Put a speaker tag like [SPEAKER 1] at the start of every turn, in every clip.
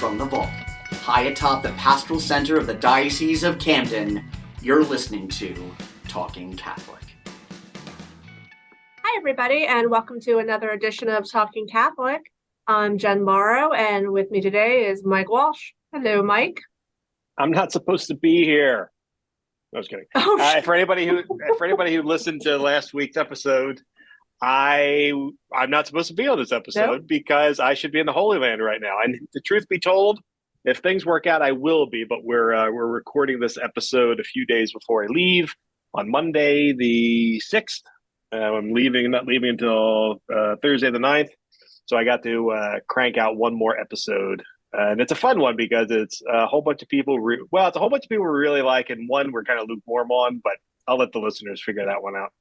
[SPEAKER 1] from the vault, high atop the pastoral center of the Diocese of Camden, you're listening to Talking Catholic.
[SPEAKER 2] Hi, everybody, and welcome to another edition of Talking Catholic. I'm Jen Morrow, and with me today is Mike Walsh. Hello, Mike.
[SPEAKER 3] I'm not supposed to be here. I was kidding. For anybody who listened to last week's episode, I'm not supposed to be on this episode because I should be in the Holy Land right now. And the truth be told, if things work out, I will be. But we're recording this episode a few days before I leave on Monday the 6th. I'm not leaving until Thursday the 9th. So I got to crank out one more episode. And it's a fun one because it's a whole bunch of people. It's a whole bunch of people we really like, and one we're kind of lukewarm on. But I'll let the listeners figure that one out.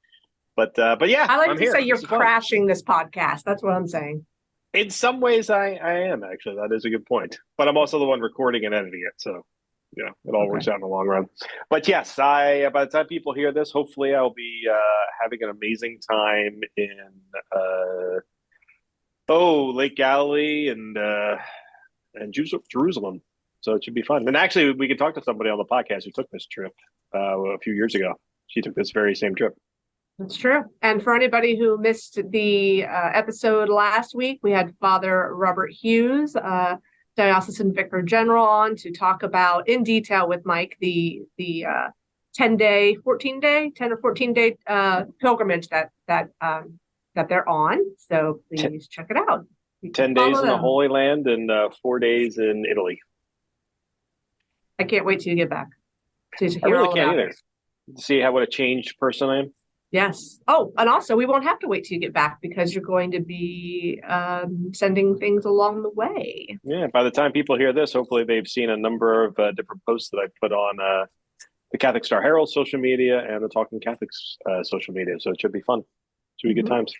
[SPEAKER 3] But yeah,
[SPEAKER 2] I like
[SPEAKER 3] I'm
[SPEAKER 2] to
[SPEAKER 3] here.
[SPEAKER 2] say you're crashing this podcast. That's what I'm saying.
[SPEAKER 3] In some ways, I am actually. That is a good point. But I'm also the one recording and editing it, so it all works out in the long run. But yes, by the time people hear this, hopefully I'll be having an amazing time in Lake Galilee and Jerusalem. So it should be fun. And actually, we can talk to somebody on the podcast who took this trip a few years ago. She took this very same trip.
[SPEAKER 2] That's true. And for anybody who missed the episode last week, we had Father Robert Hughes, Diocesan Vicar General, on to talk about in detail with Mike the 10 or 14 day pilgrimage that they're on. So please check it out.
[SPEAKER 3] 10 days in the Holy Land and 4 days in Italy.
[SPEAKER 2] I can't wait till you get back.
[SPEAKER 3] I really can't either. To see what a changed person I am.
[SPEAKER 2] Yes. Oh, and also we won't have to wait till you get back because you're going to be sending things along the way.
[SPEAKER 3] Yeah. By the time people hear this, hopefully they've seen a number of different posts that I put on the Catholic Star Herald social media and the Talking Catholics social media. So it should be fun. It should be good times.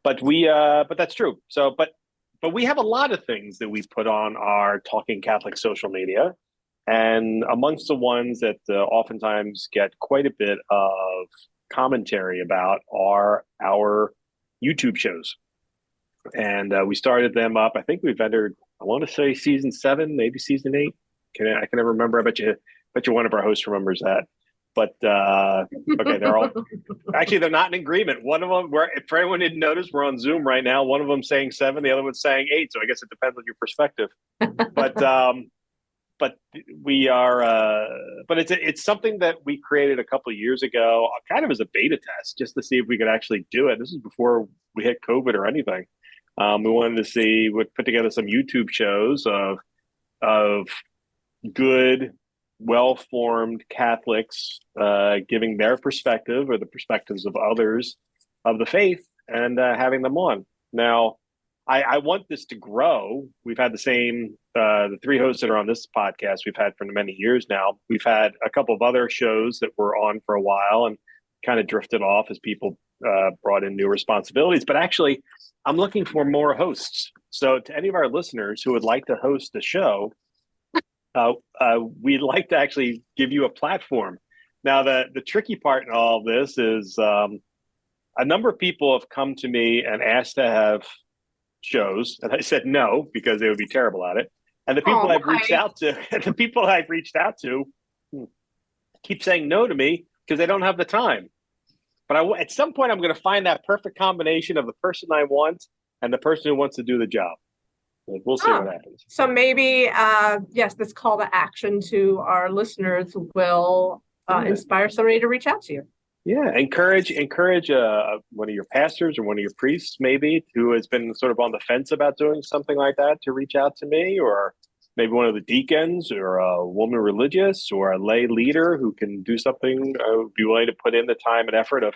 [SPEAKER 3] But but that's true. So, but we have a lot of things that we put on our Talking Catholic social media. And amongst the ones that oftentimes get quite a bit of commentary about are our YouTube shows. And we started them up. I think we've entered, I want to say season 7, maybe season 8. I can never remember. I bet you one of our hosts remembers that. But okay, they're not in agreement. One of them, for anyone who didn't notice, we're on Zoom right now. One of them saying 7, the other one's saying 8. So I guess it depends on your perspective. But we are. But it's something that we created a couple of years ago, kind of as a beta test, just to see if we could actually do it. This is before we hit COVID or anything. We wanted to see, we'd put together some YouTube shows of good, well-formed Catholics giving their perspective or the perspectives of others of the faith and having them on. Now, I want this to grow. We've had the same, the 3 hosts that are on this podcast we've had for many years now. We've had a couple of other shows that were on for a while and kind of drifted off as people brought in new responsibilities. But actually, I'm looking for more hosts. So to any of our listeners who would like to host a show, we'd like to actually give you a platform. Now, the tricky part in all of this is a number of people have come to me and asked to have shows, and I said no because they would be terrible at it. And the people I've reached out to, keep saying no to me because they don't have the time. But at some point, I'm going to find that perfect combination of the person I want and the person who wants to do the job. We'll see what happens.
[SPEAKER 2] So maybe, this call to action to our listeners will inspire somebody to reach out to you.
[SPEAKER 3] Yeah, encourage one of your pastors or one of your priests, maybe, who has been sort of on the fence about doing something like that, to reach out to me, or maybe one of the deacons or a woman religious or a lay leader who can do something, be willing to put in the time and effort of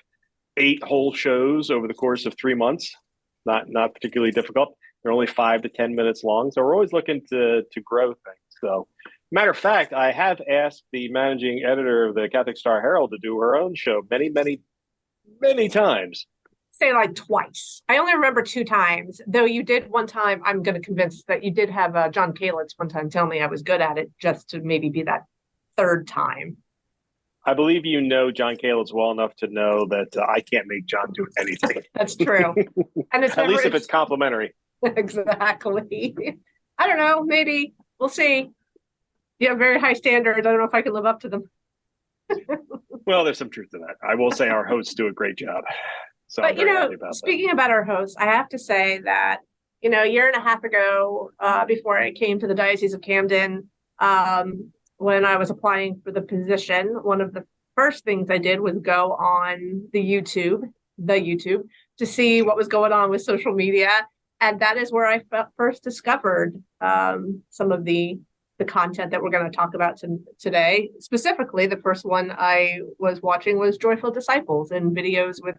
[SPEAKER 3] 8 whole shows over the course of 3 months. Not particularly difficult. They're only 5 to 10 minutes long. So we're always looking to grow things. So matter of fact, I have asked the managing editor of the Catholic Star Herald to do her own show many, many, many times.
[SPEAKER 2] Say like twice. I only remember 2 times, though you did one time. I'm going to convince that you did have John Kalitz one time tell me I was good at it, just to maybe be that 3rd time.
[SPEAKER 3] I believe you know John Kalitz well enough to know that I can't make John do anything.
[SPEAKER 2] That's true. And it's
[SPEAKER 3] at least if it's complimentary.
[SPEAKER 2] Exactly. I don't know, maybe we'll see. You have very high standards. I don't know if I can live up to them.
[SPEAKER 3] Well, there's some truth to that. I will say our hosts do a great job. So
[SPEAKER 2] but, speaking about our hosts, I have to say that, a year and a half ago, before I came to the Diocese of Camden, when I was applying for the position, one of the first things I did was go on the YouTube, to see what was going on with social media. And that is where I first discovered some of the content that we're going to talk about today. Specifically, the first one I was watching was Joyful Disciples and videos with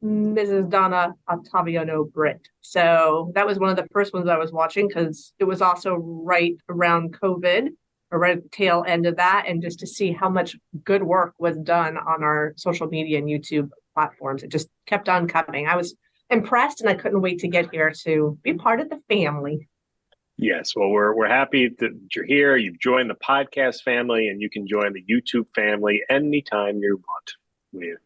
[SPEAKER 2] Mrs. Donna Ottaviano-Britt. So that was one of the first ones I was watching because it was also right around COVID, or right at the tail end of that. And just to see how much good work was done on our social media and YouTube platforms, it just kept on coming. I was impressed and I couldn't wait to get here to be part of the family.
[SPEAKER 3] Yes, well, we're happy that you're here. You've joined the podcast family, and you can join the YouTube family anytime you want.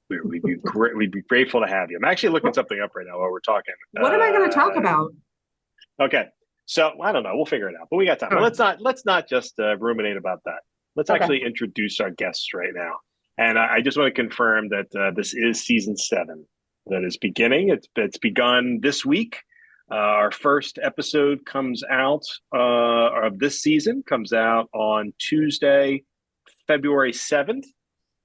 [SPEAKER 3] We'd be great. We'd be grateful to have you. I'm actually looking something up right now while we're talking.
[SPEAKER 2] What am I going to talk about?
[SPEAKER 3] Okay, so I don't know. We'll figure it out. But we got time. Right. Let's not just ruminate about that. Let's actually introduce our guests right now. And I just want to confirm that this is season 7 that is beginning. It's begun this week. Our first episode comes out of this season, comes out on Tuesday, February 7th.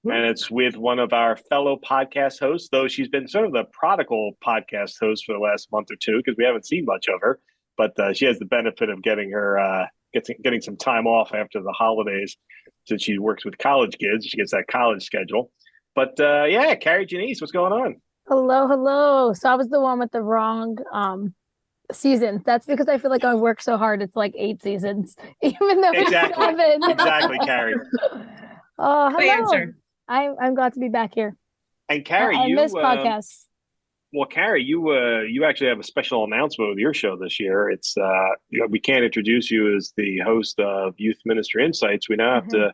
[SPEAKER 3] And it's with one of our fellow podcast hosts, though she's been sort of the prodigal podcast host for the last month or two because we haven't seen much of her. But she has the benefit of getting some time off after the holidays since she works with college kids. She gets that college schedule. But Kari, Janisse, what's going on?
[SPEAKER 4] Hello. So I was the one with the wrong seasons. That's because I feel like I work so hard. It's like 8 seasons, even though it's 7.
[SPEAKER 3] Exactly, Kari.
[SPEAKER 4] Oh, hello.
[SPEAKER 2] Answer.
[SPEAKER 4] I'm glad to be back here.
[SPEAKER 3] And Kari,
[SPEAKER 4] I miss podcasts.
[SPEAKER 3] Well, Kari, you actually have a special announcement with your show this year. It's we can't introduce you as the host of Youth Ministry Insights. We now have to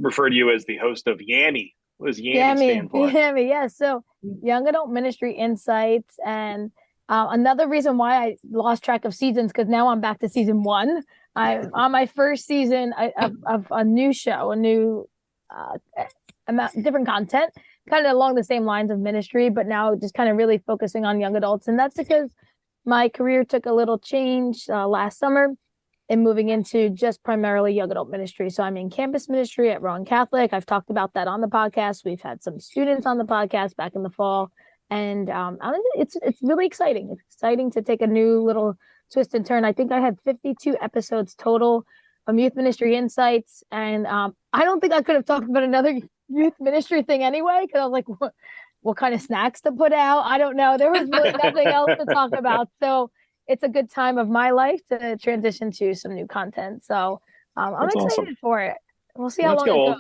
[SPEAKER 3] refer to you as the host of YAMI. What does YAMI stand for?
[SPEAKER 4] YAMI, yes. So Young Adult Ministry Insights. And another reason why I lost track of seasons, because now I'm back to season 1. I'm on my first season of a new show, a new different content, kind of along the same lines of ministry, but now just kind of really focusing on young adults. And that's because my career took a little change last summer in moving into just primarily young adult ministry. So I'm in campus ministry at Rowan Catholic. I've talked about that on the podcast. We've had some students on the podcast back in the fall. And it's really exciting. It's exciting to take a new little twist and turn. I think I had 52 episodes total from Youth Ministry Insights. And I don't think I could have talked about another youth ministry thing anyway, because I was like, what kind of snacks to put out? I don't know. There was really nothing else to talk about. So it's a good time of my life to transition to some new content. So I'm excited for it. We'll see how long it goes.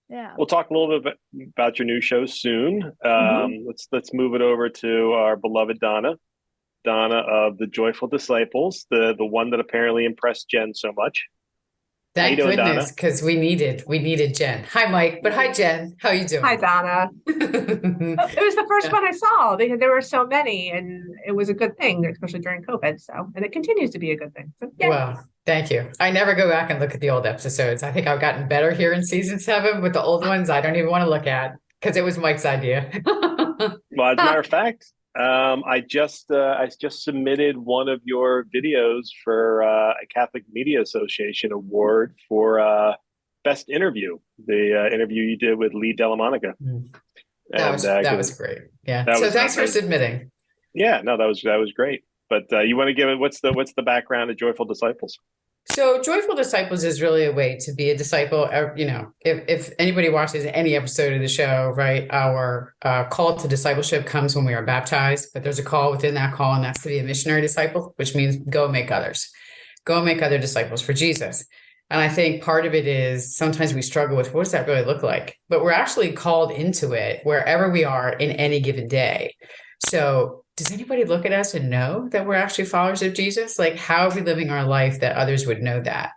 [SPEAKER 4] Yeah,
[SPEAKER 3] we'll talk a little bit about your new show soon. Let's move it over to our beloved Donna of the Joyful Disciples, the one that apparently impressed Jen so much.
[SPEAKER 5] Thank goodness, because we needed Jen. Hi, Mike, but hi, Jen. How you doing?
[SPEAKER 2] Hi, Donna. It was the first one I saw because there were so many, and it was a good thing, especially during COVID. So, and it continues to be a good thing. So, yeah.
[SPEAKER 5] Well, thank you. I never go back and look at the old episodes. I think I've gotten better here in season 7, but the old ones I don't even want to look at because it was Mike's idea.
[SPEAKER 3] Well, as a matter of fact, I just submitted one of your videos for a Catholic Media Association award for best interview. The interview you did with Lee Delamonica.
[SPEAKER 5] That was great. Yeah. So thanks for submitting.
[SPEAKER 3] Yeah. No, that was great. But you want to give it what's the background of Joyful Disciples?
[SPEAKER 5] So Joyful Disciples is really a way to be a disciple. If anybody watches any episode of the show, right, our call to discipleship comes when we are baptized, but there's a call within that call, and that's to be a missionary disciple, which means go make others. Go make other disciples for Jesus. And I think part of it is sometimes we struggle with what does that really look like? But we're actually called into it wherever we are in any given day. So does anybody look at us and know that we're actually followers of Jesus? Like, how are we living our life that others would know that?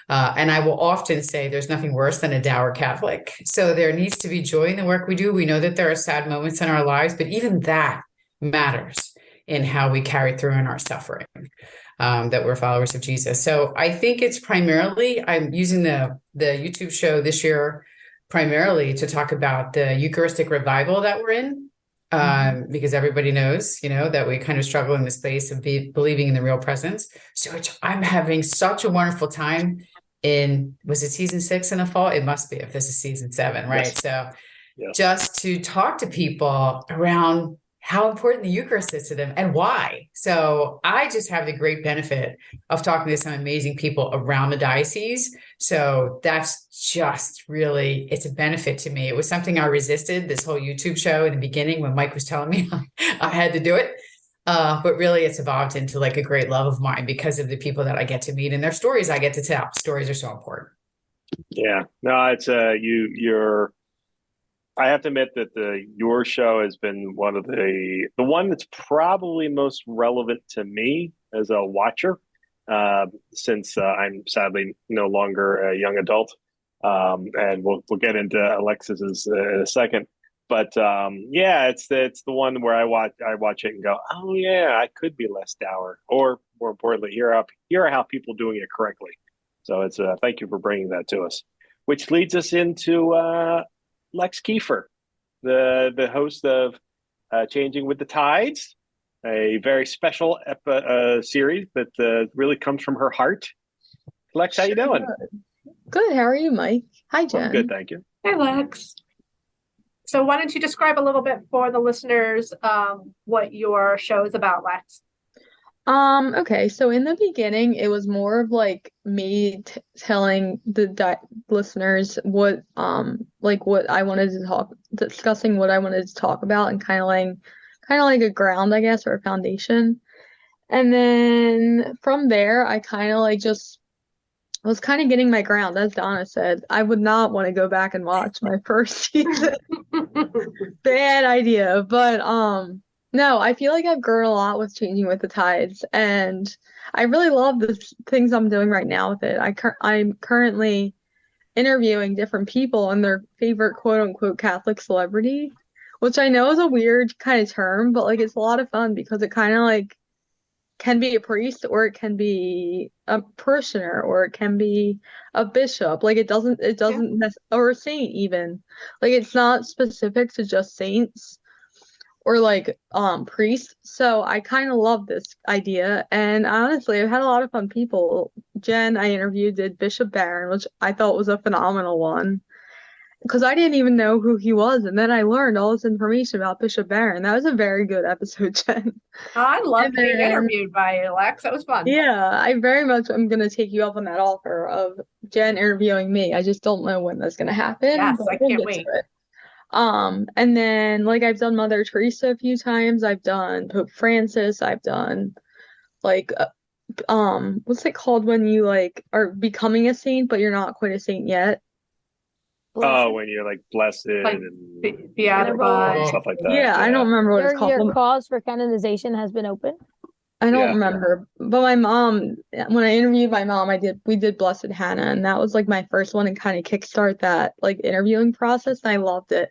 [SPEAKER 5] And I will often say there's nothing worse than a dour Catholic. So there needs to be joy in the work we do. We know that there are sad moments in our lives, but even that matters in how we carry through in our suffering. that we're followers of Jesus. So I think it's primarily, I'm using the YouTube show this year primarily to talk about the Eucharistic revival that we're in. Because everybody knows, that we kind of struggle in this place of believing in the real presence. So I'm having such a wonderful time was it season 6 in the fall? It must be if this is season 7, right?
[SPEAKER 3] Yes.
[SPEAKER 5] So
[SPEAKER 3] Yes.
[SPEAKER 5] just to talk to people around how important the Eucharist is to them and why. So I just have the great benefit of talking to some amazing people around the diocese. So that's just really, it's a benefit to me. It was something I resisted, this whole YouTube show in the beginning when Mike was telling me I had to do it. But really it's evolved into like a great love of mine because of the people that I get to meet and their stories I get to tell. Stories are so important.
[SPEAKER 3] Yeah, no, it's you're. I have to admit that your show has been one of the one that's probably most relevant to me as a watcher, since I'm sadly no longer a young adult, and we'll get into Alexis's in a second. But yeah, it's the one where I watch it and go, oh yeah, I could be less dour, or more importantly, here are how people doing it correctly. So it's thank you for bringing that to us, which leads us into Lex Keefer, the host of Changing with the Tides, a very special series that really comes from her heart. Lex, how you doing?
[SPEAKER 6] Good. How are you, Mike? Hi, Jen.
[SPEAKER 3] I'm good, thank you.
[SPEAKER 2] Hey, Lex. So why don't you describe a little bit for the listeners what your show is about, Lex?
[SPEAKER 6] Okay, so in the beginning, it was more of like me telling the listeners what what I wanted to discussing what I wanted to talk about, and kind of like a ground, I guess, or a foundation. And then from there, I kind of was kind of getting my ground. As Donna said, I would not want to go back and watch my first season. Bad idea, but no, I feel like I've grown a lot with Changing with the Tides, and I really love the things I'm doing right now with it. I'm currently interviewing different people and their favorite quote-unquote Catholic celebrity, which I know is a weird kind of term, but like it's a lot of fun because it kind of like can be a priest, or it can be a parishioner, or it can be a bishop. Like it doesn't or a saint even. Like it's not specific to just saints or like priests. So I kind of love this idea, and honestly I've had a lot of fun people. Jen, I interviewed, did Bishop Barron, which I thought was a phenomenal one because I didn't even know who he was, and then I learned all this information about Bishop Barron. That was a very good episode, Jen.
[SPEAKER 2] I love being interviewed by you, Lex. That was fun.
[SPEAKER 6] Yeah, I very much am going to take you up on that offer of Jen interviewing me. I just don't know when that's going to happen.
[SPEAKER 2] Yes,
[SPEAKER 6] but
[SPEAKER 2] I can't wait.
[SPEAKER 6] And then like I've done Mother Teresa a few times. I've done Pope Francis. I've done like what's it called when you like are becoming a saint but you're not quite a saint yet?
[SPEAKER 3] Oh, when you're like blessed
[SPEAKER 2] Like,
[SPEAKER 3] and
[SPEAKER 2] beatified.
[SPEAKER 3] stuff like that.
[SPEAKER 6] Yeah, I don't remember what it's called.
[SPEAKER 4] Your cause for canonization has been open.
[SPEAKER 6] I don't
[SPEAKER 3] Yeah.
[SPEAKER 6] remember, but my mom, when I interviewed my mom, we did Blessed Hannah, and that was like my first one and kind of kickstart that like interviewing process, and I loved it.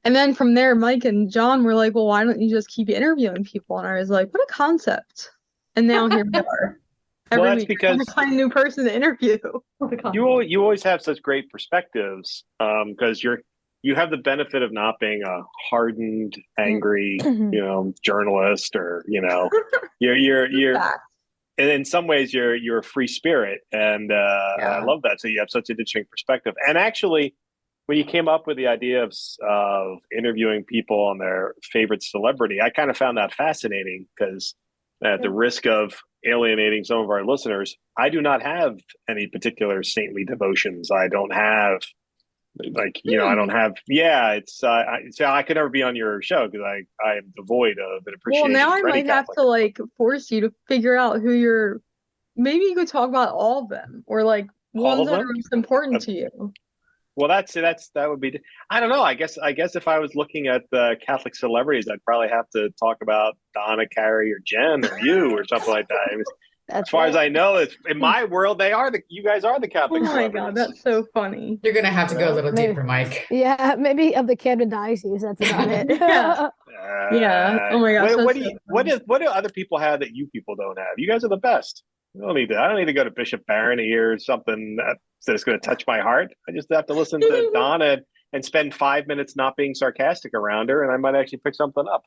[SPEAKER 6] And then from there, Mike and John were like, well, why don't you just keep interviewing people? And I was like, what a concept. And now here we are.
[SPEAKER 3] Well,
[SPEAKER 6] Every
[SPEAKER 3] that's
[SPEAKER 6] week,
[SPEAKER 3] because
[SPEAKER 6] I'm find a new person to interview.
[SPEAKER 3] you always have such great perspectives, because you have the benefit of not being a hardened, angry, journalist, or you're and in some ways you're a free spirit, and I love that. So you have such an interesting perspective. And actually, when you came up with the idea of interviewing people on their favorite celebrity, I kind of found that fascinating because at the risk of alienating some of our listeners, I do not have any particular saintly devotions. I don't have I don't have. Yeah, it's so I could never be on your show because I am devoid of an appreciation.
[SPEAKER 6] Well, now I
[SPEAKER 3] for any
[SPEAKER 6] might have
[SPEAKER 3] Catholic.
[SPEAKER 6] to like force you to figure out who you're. Maybe you could talk about all of them, or like ones that are most important to you.
[SPEAKER 3] Well, that would be. I don't know. I guess if I was looking at the Catholic celebrities, I'd probably have to talk about Donna, Kari, or Jen, or you, or something like that. As far as I know, it's in my world. You guys are the Catholic.
[SPEAKER 6] Oh my God, that's so funny.
[SPEAKER 5] You're gonna have to go a little
[SPEAKER 4] Maybe.
[SPEAKER 5] deeper, Mike.
[SPEAKER 4] Yeah, maybe of the Camden Diocese. That's about it.
[SPEAKER 6] Yeah. Oh my gosh.
[SPEAKER 3] What do other people have that you people don't have? You guys are the best. I don't need to go to Bishop Barron to hear something that's going to touch my heart. I just have to listen to Donna and spend 5 minutes not being sarcastic around her, and I might actually pick something up.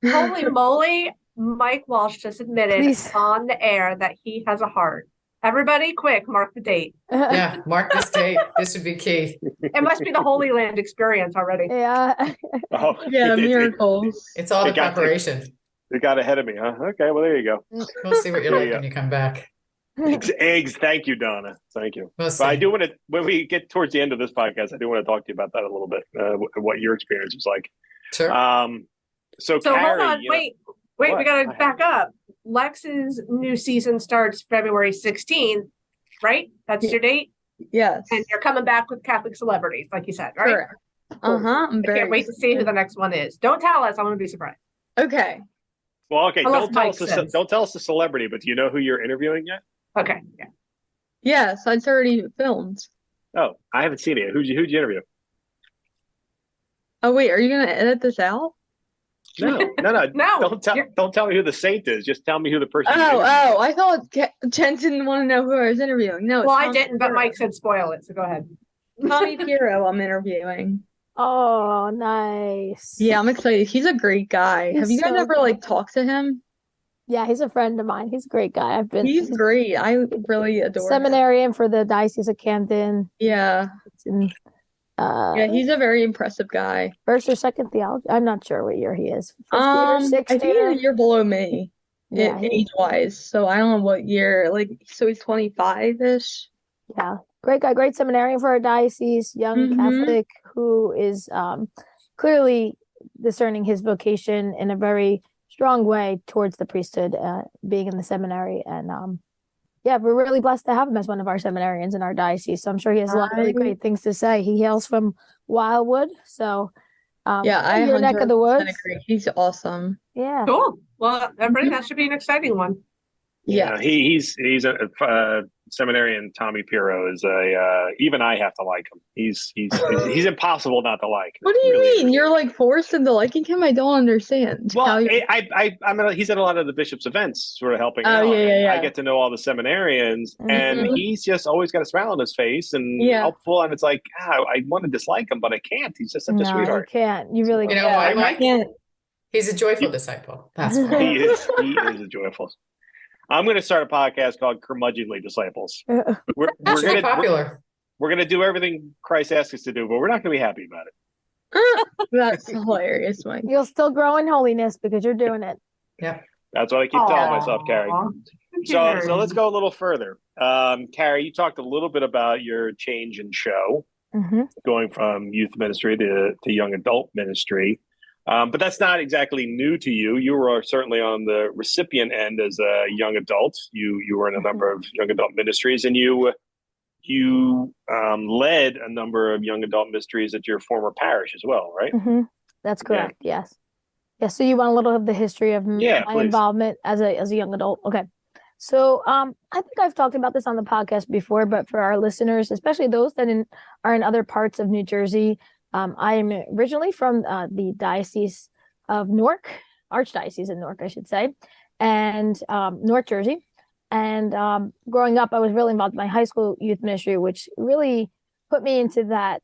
[SPEAKER 2] Holy moly, Mike Walsh just admitted
[SPEAKER 4] Please.
[SPEAKER 2] on the air that he has a heart. Everybody, quick, mark the date.
[SPEAKER 5] Yeah, mark this date. This would be key.
[SPEAKER 2] It must be the Holy Land experience already.
[SPEAKER 4] Yeah.
[SPEAKER 3] Oh,
[SPEAKER 6] Yeah, miracles.
[SPEAKER 5] It's all the preparation.
[SPEAKER 3] It got ahead of me, huh? Okay, well, there you go.
[SPEAKER 5] We'll see what you're like when you come back.
[SPEAKER 3] Eggs. Thank you, Donna. Thank you.
[SPEAKER 5] We'll
[SPEAKER 3] But I do want to, when we get towards the end of this podcast, I do want to talk to you about that a little bit, what your experience was like.
[SPEAKER 5] Sure.
[SPEAKER 3] So
[SPEAKER 2] Hold
[SPEAKER 3] Kari,
[SPEAKER 2] on, wait,
[SPEAKER 3] what?
[SPEAKER 2] we gotta back up. Lex's new season starts February 16th, right? That's your date?
[SPEAKER 6] Yes.
[SPEAKER 2] And you're coming back with Catholic celebrities, like you said, right?
[SPEAKER 6] Correct. I'm
[SPEAKER 2] I
[SPEAKER 6] very
[SPEAKER 2] can't wait to see who the next one is. Don't tell us, I'm gonna be surprised.
[SPEAKER 6] Okay.
[SPEAKER 3] Well, okay,
[SPEAKER 2] Unless
[SPEAKER 3] don't tell us the celebrity, but do you know who you're interviewing yet?
[SPEAKER 2] Okay, yeah.
[SPEAKER 6] Yes, it's already filmed.
[SPEAKER 3] Oh, I haven't seen it. Who'd you interview?
[SPEAKER 6] Oh wait, are you gonna edit this out?
[SPEAKER 3] No.
[SPEAKER 2] No.
[SPEAKER 3] Don't tell me who the saint is. Just tell me who the person is.
[SPEAKER 6] Oh, I thought Jen didn't want to know who I was interviewing. No, it's
[SPEAKER 2] Well, I
[SPEAKER 6] Tommy
[SPEAKER 2] didn't, but
[SPEAKER 6] Piero.
[SPEAKER 2] Mike said spoil it, so go ahead.
[SPEAKER 6] Tommy Piero I'm interviewing.
[SPEAKER 4] Oh, nice.
[SPEAKER 6] Yeah, I'm excited. He's a great guy.
[SPEAKER 4] He's
[SPEAKER 6] Have you guys
[SPEAKER 4] so
[SPEAKER 6] ever talked to him?
[SPEAKER 4] Yeah, he's a friend of mine. He's a great guy. I've been
[SPEAKER 6] He's great. I really adore him.
[SPEAKER 4] seminarian for the Diocese of Camden.
[SPEAKER 6] Yeah.
[SPEAKER 4] It's in
[SPEAKER 6] Yeah, he's a very impressive guy.
[SPEAKER 4] first or second theology. I'm not sure what year he is. 50 or
[SPEAKER 6] I
[SPEAKER 4] 60.
[SPEAKER 6] think he's a year below me,
[SPEAKER 4] Yeah,
[SPEAKER 6] age-wise. So I don't know what year. So he's 25-ish.
[SPEAKER 4] yeah, great guy, great seminarian for our diocese, young
[SPEAKER 6] Mhm.
[SPEAKER 4] Catholic who is clearly discerning his vocation in a very strong way towards the priesthood, being in the seminary. And yeah, we're really blessed to have him as one of our seminarians in our diocese. So I'm sure he has a lot of really great things to say. He hails from Wildwood, so
[SPEAKER 6] Yeah, I
[SPEAKER 4] your neck of the
[SPEAKER 6] 100%
[SPEAKER 4] woods.
[SPEAKER 6] agree. He's awesome.
[SPEAKER 4] Yeah.
[SPEAKER 2] Cool. Well, everybody, that should be an exciting one.
[SPEAKER 6] Yeah.
[SPEAKER 3] He's a seminarian. Tommy Piero is even I have to like him. He's impossible not to like.
[SPEAKER 6] What do you
[SPEAKER 3] Really
[SPEAKER 6] mean?
[SPEAKER 3] is.
[SPEAKER 6] You're forced into liking him? I don't understand.
[SPEAKER 3] Well,
[SPEAKER 6] How you-
[SPEAKER 3] he's at a lot of the bishop's events, sort of helping
[SPEAKER 6] Oh,
[SPEAKER 3] out.
[SPEAKER 6] yeah.
[SPEAKER 3] I get to know all the seminarians, and
[SPEAKER 6] Mhm.
[SPEAKER 3] he's just always got a smile on his face and
[SPEAKER 6] Yeah.
[SPEAKER 3] helpful. And it's like, I want to dislike him, but I can't. He's just such a
[SPEAKER 4] No, you
[SPEAKER 3] sweetheart.
[SPEAKER 4] can't. You really
[SPEAKER 5] You know
[SPEAKER 4] can't.
[SPEAKER 5] why,
[SPEAKER 6] I
[SPEAKER 5] Mike?
[SPEAKER 6] can't.
[SPEAKER 5] He's a joyful disciple. That's why.
[SPEAKER 3] He is a joyful. I'm going to start a podcast called Curmudgeonly Disciples. We're
[SPEAKER 5] That should be
[SPEAKER 3] gonna
[SPEAKER 5] popular.
[SPEAKER 3] we're gonna do everything Christ asks us to do, but we're not going to be happy about it.
[SPEAKER 6] That's hilarious, Mike.
[SPEAKER 4] You'll still grow in holiness because you're doing it.
[SPEAKER 5] Yeah.
[SPEAKER 3] That's what I keep telling myself, Kari.
[SPEAKER 2] Aw.
[SPEAKER 3] So let's go a little further. Kari, you talked a little bit about your change in show,
[SPEAKER 4] Mm-hmm.
[SPEAKER 3] going from youth ministry to young adult ministry. But that's not exactly new to you. You were certainly on the recipient end as a young adult. You were in a number of young adult ministries, and you led a number of young adult ministries at your former parish as well, right?
[SPEAKER 4] Mm-hmm. That's correct. Yes. Yeah. So you want a little of the history of my
[SPEAKER 3] please.
[SPEAKER 4] involvement as a young adult. Okay. So I think I've talked about this on the podcast before, but for our listeners, especially those that are in other parts of New Jersey, I am originally from the Diocese of Newark, Archdiocese in Newark, I should say, and North Jersey. And growing up, I was really involved in my high school youth ministry, which really put me into that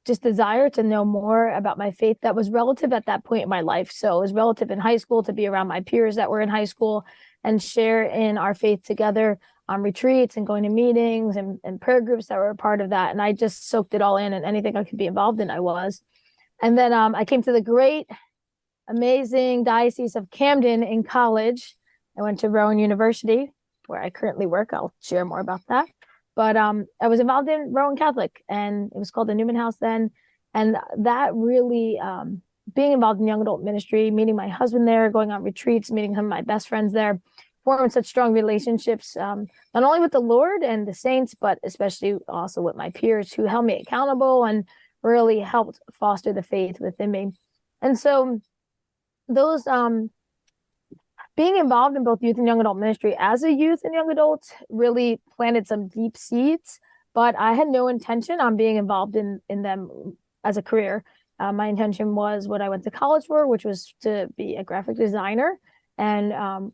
[SPEAKER 4] just desire to know more about my faith that was relative at that point in my life. So it was relative in high school to be around my peers that were in high school and share in our faith together on retreats and going to meetings and prayer groups that were a part of that. And I just soaked it all in, and anything I could be involved in, I was. And then I came to the great, amazing Diocese of Camden in college. I went to Rowan University, where I currently work. I'll share more about that. But I was involved in Rowan Catholic, and it was called the Newman House then. And that really, being involved in young adult ministry, meeting my husband there, going on retreats, meeting some of my best friends there, forming such strong relationships, not only with the Lord and the saints, but especially also with my peers who held me accountable and really helped foster the faith within me. And so those being involved in both youth and young adult ministry as a youth and young adult really planted some deep seeds, but I had no intention on being involved in them as a career. My intention was what I went to college for, which was to be a graphic designer and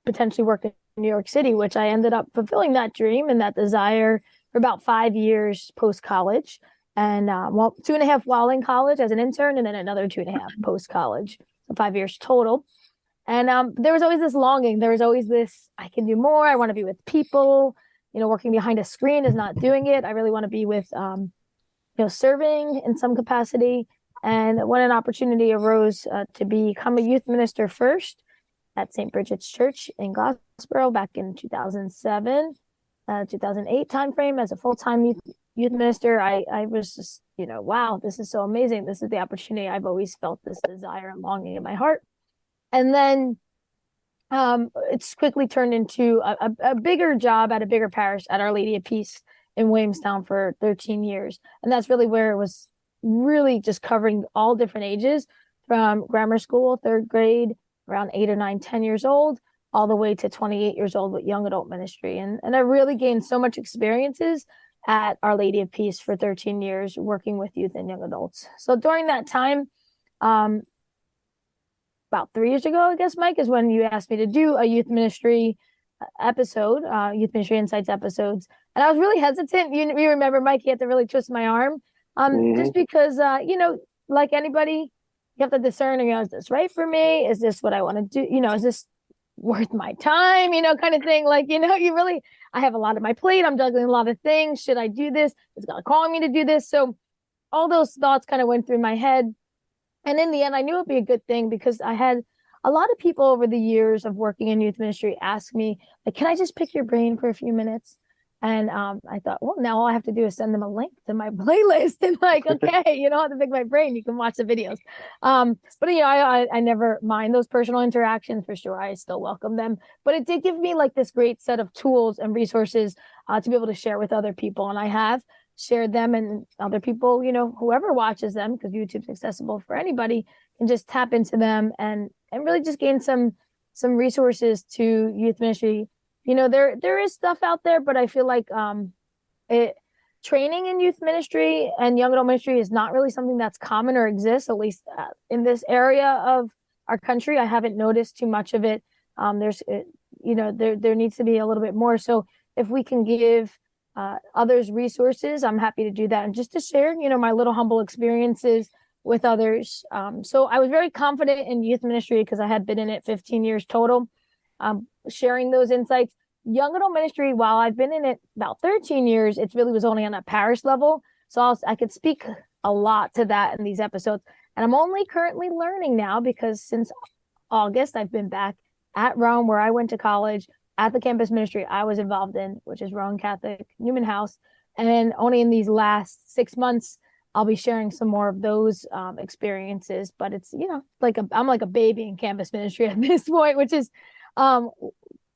[SPEAKER 4] potentially work in New York City, which I ended up fulfilling that dream and that desire for about 5 years post-college. And 2.5 while in college as an intern, and then another 2.5 post-college, so 5 years total. And there was always this longing. There was always this, I can do more. I want to be with people. Working behind a screen is not doing it. I really want to be with, serving in some capacity. And when an opportunity arose to become a youth minister first at St. Bridget's Church in Glassboro back in 2007, 2008 timeframe as a full-time youth minister, I was just, wow, this is so amazing. This is the opportunity. I've always felt this desire and longing in my heart. And then it's quickly turned into a bigger job at a bigger parish at Our Lady of Peace in Williamstown for 13 years. And that's really where it was really just covering all different ages, from grammar school, 3rd grade, around 8 or 9, 10 years old, all the way to 28 years old with young adult ministry. And I really gained so much experiences at Our Lady of Peace for 13 years, working with youth and young adults. So during that time, about 3 years ago, I guess, Mike, is when you asked me to do a youth ministry episode, youth ministry insights episodes. And I was really hesitant. You remember, Mike, he had to really twist my arm. Just because, like anybody, you have to discern, is this right for me? Is this what I want to do? Is this worth my time? Kind of thing. Like, I have a lot on my plate. I'm juggling a lot of things. Should I do this? Is God calling me to do this? So all those thoughts kind of went through my head. And in the end, I knew it'd be a good thing because I had a lot of people over the years of working in youth ministry ask me, like, can I just pick your brain for a few minutes? And I thought, well, now all I have to do is send them a link to my playlist and like, okay, you don't have to pick my brain. You can watch the videos. But, I never mind those personal interactions for sure. I still welcome them. But it did give me like this great set of tools and resources to be able to share with other people. And I have shared them, and other people, whoever watches them, because YouTube's accessible for anybody, can just tap into them and really just gain some resources to youth ministry. There is stuff out there, but I feel like training in youth ministry and young adult ministry is not really something that's common or exists, at least in this area of our country. I haven't noticed too much of it. There needs to be a little bit more. So if we can give others resources, I'm happy to do that. And just to share, my little humble experiences with others. So I was very confident in youth ministry because I had been in it 15 years total. Sharing those insights. Young adult ministry, while I've been in it about 13 years, it really was only on a parish level. So I could speak a lot to that in these episodes. And I'm only currently learning now because since August, I've been back at Rome, where I went to college, at the campus ministry I was involved in, which is Rowan Catholic Newman House. And then only in these last 6 months, I'll be sharing some more of those experiences. But it's, I'm like a baby in campus ministry at this point, which is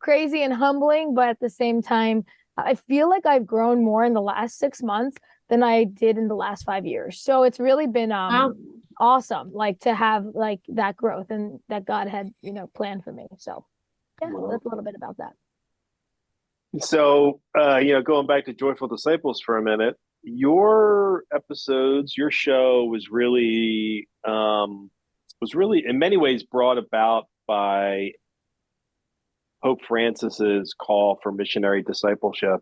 [SPEAKER 4] crazy and humbling, but at the same time, I feel like I've grown more in the last 6 months than I did in the last 5 years. So it's really been awesome, like to have like that growth and that God had, planned for me. So yeah, that's a little bit about that.
[SPEAKER 3] So, going back to Joyful Disciples for a minute, your episodes, your show was really in many ways brought about by Pope Francis's call for missionary discipleship,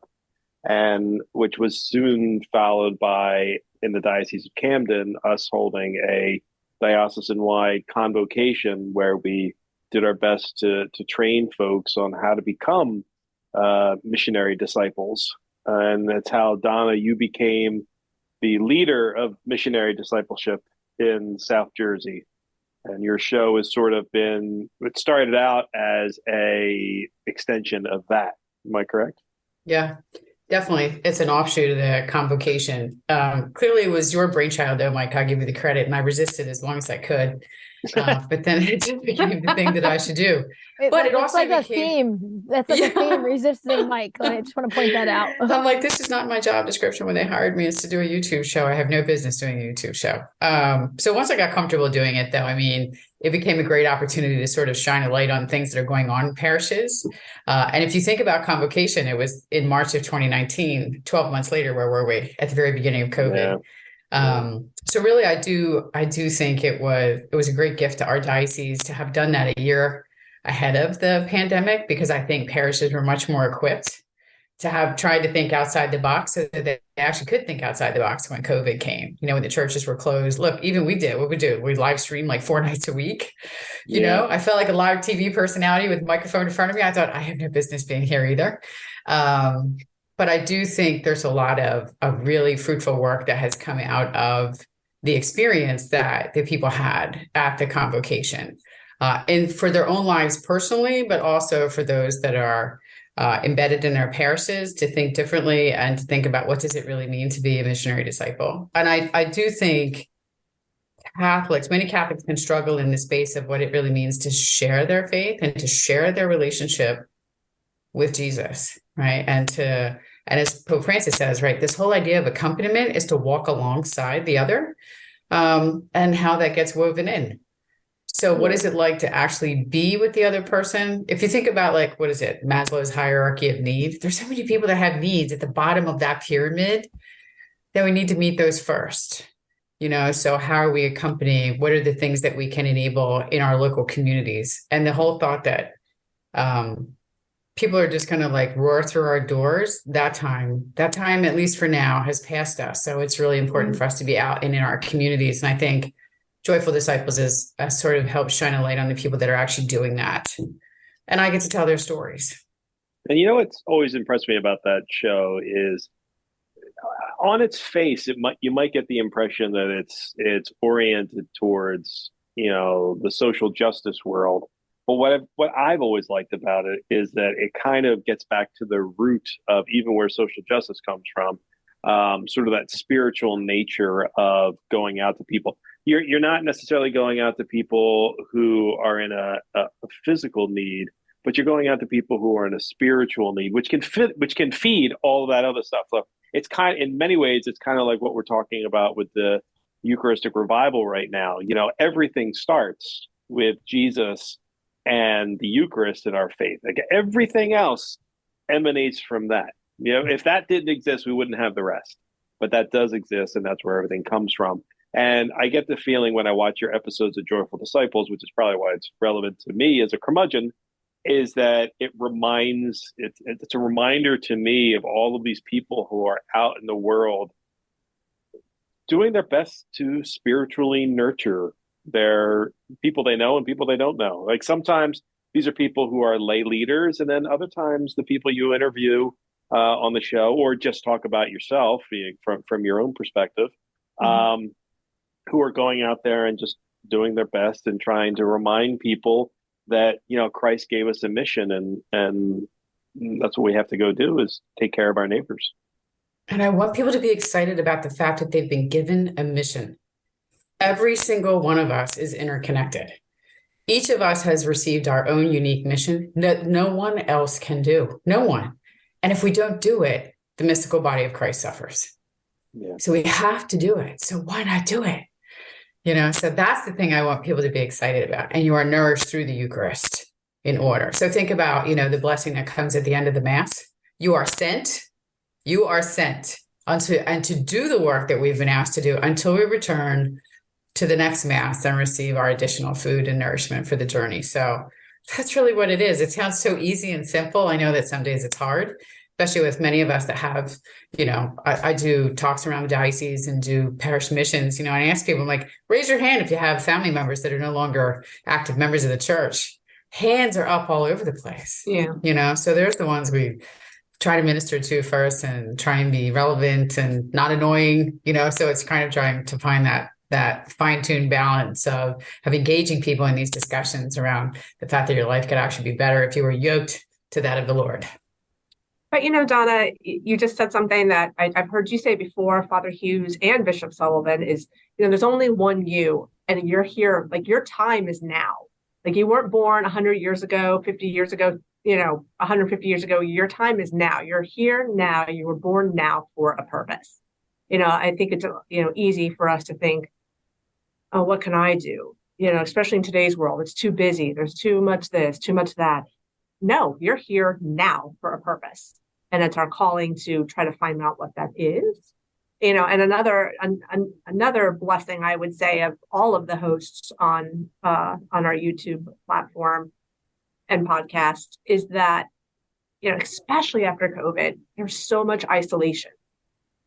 [SPEAKER 3] and which was soon followed by, in the Diocese of Camden, us holding a diocesan-wide convocation where we did our best to train folks on how to become missionary disciples. And that's how, Donna, you became the leader of missionary discipleship in South Jersey. And your show has sort of it started out as a extension of that. Am I correct?
[SPEAKER 5] Yeah, definitely. It's an offshoot of the convocation. Clearly it was your brainchild though, Mike. I'll give you the credit. And I resisted as long as I could. But then it just became the thing that I should do. But it
[SPEAKER 4] It's
[SPEAKER 5] also
[SPEAKER 4] like a
[SPEAKER 5] became,
[SPEAKER 4] theme. That's like a theme resisting Mike. I just want to point that out.
[SPEAKER 5] I'm like, this is not my job description when they hired me, is to do a YouTube show. I have no business doing a YouTube show. So once I got comfortable doing it, though, I mean, it became a great opportunity to sort of shine a light on things that are going on in parishes. And if you think about convocation, it was in March of 2019, 12 months later, where were we? At the very beginning of COVID. So really, I do think it was a great gift to our diocese to have done that a year ahead of the pandemic, because I think parishes were much more equipped to have tried to think outside the box, so that they actually could think outside the box when COVID came, when the churches were closed. Look, even we did what we do. We live stream like 4 nights a week. I felt like a live TV personality with a microphone in front of me. I thought I have no business being here either. But I do think there's a lot of really fruitful work that has come out of the experience that the people had at the convocation, and for their own lives personally, but also for those that are embedded in their parishes, to think differently and to think about what does it really mean to be a missionary disciple. And I do think many Catholics can struggle in the space of what it really means to share their faith and to share their relationship with Jesus, right? And as Pope Francis says, right, this whole idea of accompaniment is to walk alongside the other, and how that gets woven in. So what is it like to actually be with the other person? If you think about, like, what is it? Maslow's hierarchy of needs. There's so many people that have needs at the bottom of that pyramid that we need to meet those first. So how are we accompanying? What are the things that we can enable in our local communities? And the whole thought that people are just going to like roar through our doors, that time, at least for now, has passed us. So it's really important for us to be out and in our communities. And I think Joyful Disciples is sort of helps shine a light on the people that are actually doing that. And I get to tell their stories.
[SPEAKER 3] And what's always impressed me about that show is, on its face, you might get the impression that it's oriented towards the social justice world. But what I've always liked about it is that it kind of gets back to the root of even where social justice comes from, sort of that spiritual nature of going out to people. You're not necessarily going out to people who are in a physical need, but you're going out to people who are in a spiritual need, which can feed all of that other stuff. So it's in many ways, it's kind of like what we're talking about with the Eucharistic revival right now. Everything starts with Jesus and the Eucharist in our faith. Like, everything else emanates from that. If that didn't exist, we wouldn't have the rest. But that does exist, and that's where everything comes from. And I get the feeling when I watch your episodes of Joyful Disciples, which is probably why it's relevant to me as a curmudgeon, is that it's a reminder to me of all of these people who are out in the world doing their best to spiritually nurture their people they know and people they don't know. Like, sometimes these are people who are lay leaders, and then other times the people you interview on the show, or just talk about yourself from your own perspective, who are going out there and just doing their best and trying to remind people that, Christ gave us a mission, and that's what we have to go do, is take care of our neighbors.
[SPEAKER 5] And I want people to be excited about the fact that they've been given a mission. Every single one of us is interconnected. Each of us has received our own unique mission that no one else can do. No one. And if we don't do it, the mystical body of Christ suffers. Yeah. So we have to do it. So why not do it? So that's the thing I want people to be excited about. And you are nourished through the Eucharist in order. So think about, the blessing that comes at the end of the Mass. You are sent and to do the work that we've been asked to do until we return to the next Mass and receive our additional food and nourishment for the journey. So that's really what it is. It sounds so easy and simple. I know that some days it's hard, especially with many of us that have, I do talks around the diocese and do parish missions, and I ask people, I'm like, raise your hand if you have family members that are no longer active members of the church. Hands are up all over the place. Yeah. So there's the ones we try to minister to first and try and be relevant and not annoying, so it's kind of trying to find that fine-tuned balance of engaging people in these discussions around the fact that your life could actually be better if you were yoked to that of the Lord.
[SPEAKER 2] But, Donna, you just said something that I've heard you say before, Father Hughes and Bishop Sullivan, is, there's only one you and you're here, like your time is now. Like you weren't born 100 years ago, 50 years ago, 150 years ago. Your time is now. You're here now. You were born now for a purpose. I think it's, easy for us to think, oh, what can I do? Especially in today's world, it's too busy. There's too much this, too much that. No, you're here now for a purpose. And it's our calling to try to find out what that is. And another blessing I would say of all of the hosts on our YouTube platform and podcast is that, especially after COVID, there's so much isolation,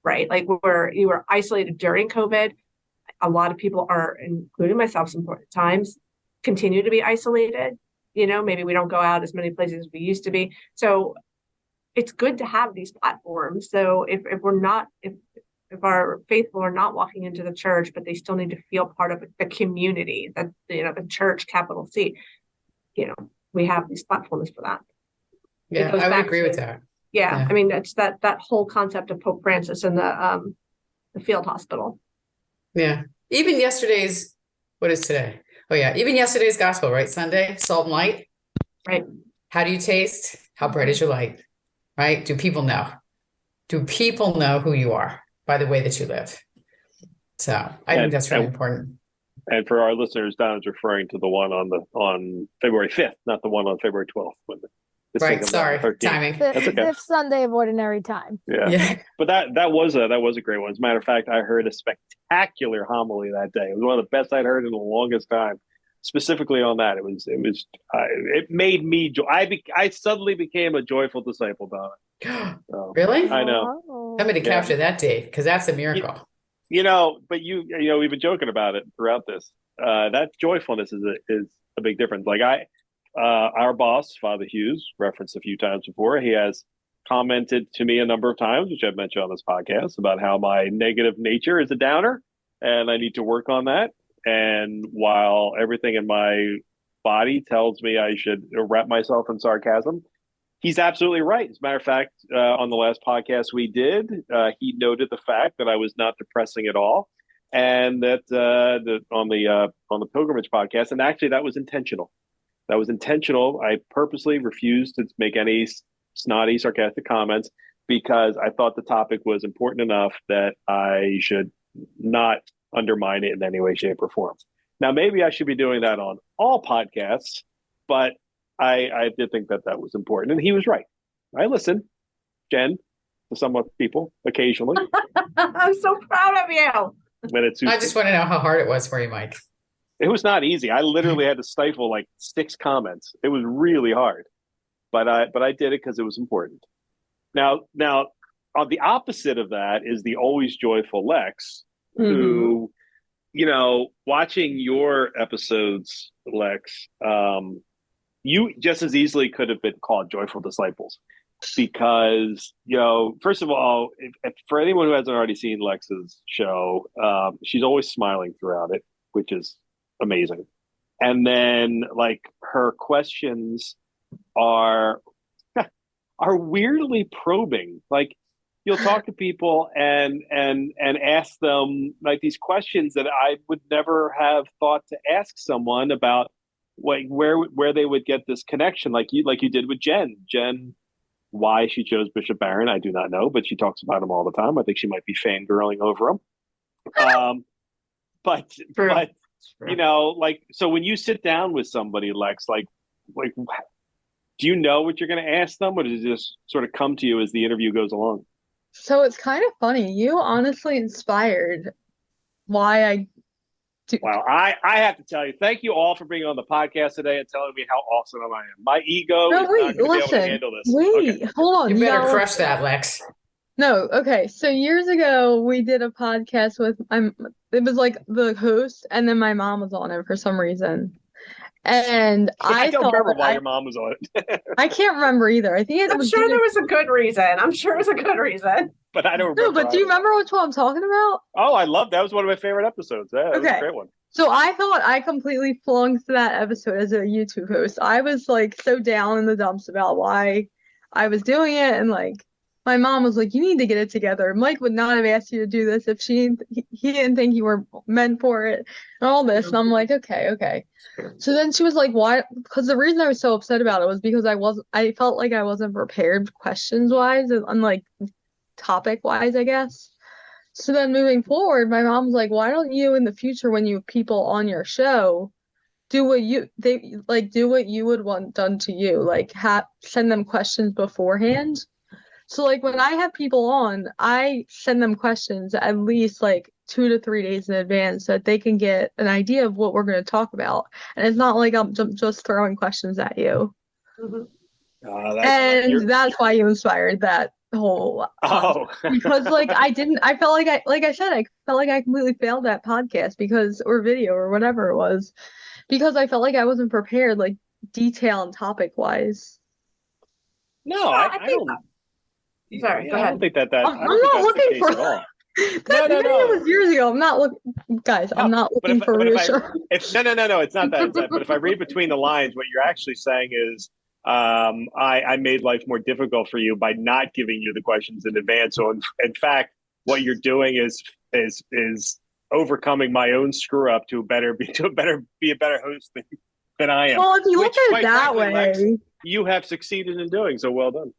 [SPEAKER 2] right? Like you were isolated during COVID. A lot of people are, including myself, some times continue to be isolated. Maybe we don't go out as many places as we used to be. So it's good to have these platforms. So if our faithful are not walking into the church, but they still need to feel part of the community, that the church, capital C, we have these platforms for that.
[SPEAKER 5] Yeah, I would agree with that.
[SPEAKER 2] Yeah, I mean, it's that whole concept of Pope Francis and the field hospital.
[SPEAKER 5] Yeah, even yesterday's, what is today? Oh yeah, even yesterday's gospel, right? Sunday, salt and light.
[SPEAKER 2] Right.
[SPEAKER 5] How do you taste? How bright is your light? Right? Do people know? Do people know who you are by the way that you live? So I think that's really important.
[SPEAKER 3] And for our listeners, Donna's referring to the one on February 5th, not the one on February 12th.
[SPEAKER 5] Right. Sorry. Timing.
[SPEAKER 3] That's okay.
[SPEAKER 4] Fifth Sunday of Ordinary Time.
[SPEAKER 3] Yeah. But that was a great one. As a matter of fact, I heard a spectacular homily that day. It was one of the best I'd heard in the longest time. Specifically on that, it made me I suddenly became a joyful disciple, Donna. So,
[SPEAKER 5] really?
[SPEAKER 3] I know.
[SPEAKER 5] I'm going to capture that date because that's a miracle.
[SPEAKER 3] But we've been joking about it throughout this. That joyfulness is a big difference. Like our boss, Father Hughes, referenced a few times before, he has commented to me a number of times, which I've mentioned on this podcast, about how my negative nature is a downer and I need to work on that. And while everything in my body tells me I should wrap myself in sarcasm, he's absolutely right. As a matter of fact, on the last podcast we did, he noted the fact that I was not depressing at all, and that on the pilgrimage podcast, and actually that was intentional. That was intentional. I purposely refused to make any snotty, sarcastic comments because I thought the topic was important enough that I should not undermine it in any way, shape, or form. Now, maybe I should be doing that on all podcasts, but I did think that was important. And he was right. I listen, Jen, to some people occasionally.
[SPEAKER 2] I'm so proud of you.
[SPEAKER 5] I just want to know how hard it was for you, Mike.
[SPEAKER 3] It was not easy. I literally had to stifle like 6 comments. It was really hard, but I did it because it was important. Now, on the opposite of that is the always joyful Lex, who, watching your episodes, Lex, you just as easily could have been called joyful disciples because, first of all, for anyone who hasn't already seen Lex's show, she's always smiling throughout it, which is amazing. And then like her questions are weirdly probing. Like you'll talk to people and ask them like these questions that I would never have thought to ask someone about, like where they would get this connection, like you did with Jen. Why she chose Bishop Barron, I do not know, but she talks about him all the time. I think she might be fangirling over him. But so when you sit down with somebody, Lex, like do you know what you're going to ask them, or does it just sort of come to you as the interview goes along?
[SPEAKER 6] So it's kind of funny. You honestly inspired why I do.
[SPEAKER 3] Wow, I have to tell you, thank you all for being on the podcast today and telling me how awesome I am. My ego is not going to be able to handle this.
[SPEAKER 6] Wait, hold on.
[SPEAKER 5] You better crush that, Lex.
[SPEAKER 6] No, okay. So years ago, we did a podcast with it was like the host, and then my mom was on it for some reason. And
[SPEAKER 3] I don't remember why your mom was on it.
[SPEAKER 6] I can't remember either. I think
[SPEAKER 2] I'm sure there was a good reason.
[SPEAKER 3] But I don't remember.
[SPEAKER 6] No, but do you remember which one I'm talking about?
[SPEAKER 3] Oh, I love that. Was one of my favorite episodes. Yeah, that was a great one.
[SPEAKER 6] So I thought I completely flunked that episode as a YouTube host. I was like so down in the dumps about why I was doing it, and like my mom was like, you need to get it together. Mike would not have asked you to do this if he didn't think you were meant for it and all this. And I'm like, okay. So then she was like, why? Because the reason I was so upset about it was because I felt like I wasn't prepared questions wise and like topic wise, I guess. So then moving forward, my mom's like, why don't you in the future when you have people on your show do what you would want done to you, like send them questions beforehand. So like when I have people on, I send them questions at least like 2 to 3 days in advance so that they can get an idea of what we're going to talk about. And it's not like I'm just throwing questions at you.
[SPEAKER 2] Mm-hmm.
[SPEAKER 6] That's why you inspired that whole because like I felt like I felt like I completely failed that podcast or video or whatever it was. Because I felt like I wasn't prepared, like detail and topic wise.
[SPEAKER 3] No, I don't.
[SPEAKER 2] Sorry, go
[SPEAKER 3] I
[SPEAKER 2] ahead.
[SPEAKER 3] don't think that.
[SPEAKER 6] I'm not looking for. That video was years ago. I'm not looking, guys. I'm not looking for reassurance.
[SPEAKER 3] No. It's not that. But if I read between the lines, what you're actually saying is, I made life more difficult for you by not giving you the questions in advance. So in fact, what you're doing is overcoming my own screw up to be a better host than I am.
[SPEAKER 6] Well, if you look at it that way,
[SPEAKER 3] Lex, you have succeeded in doing so. Well done.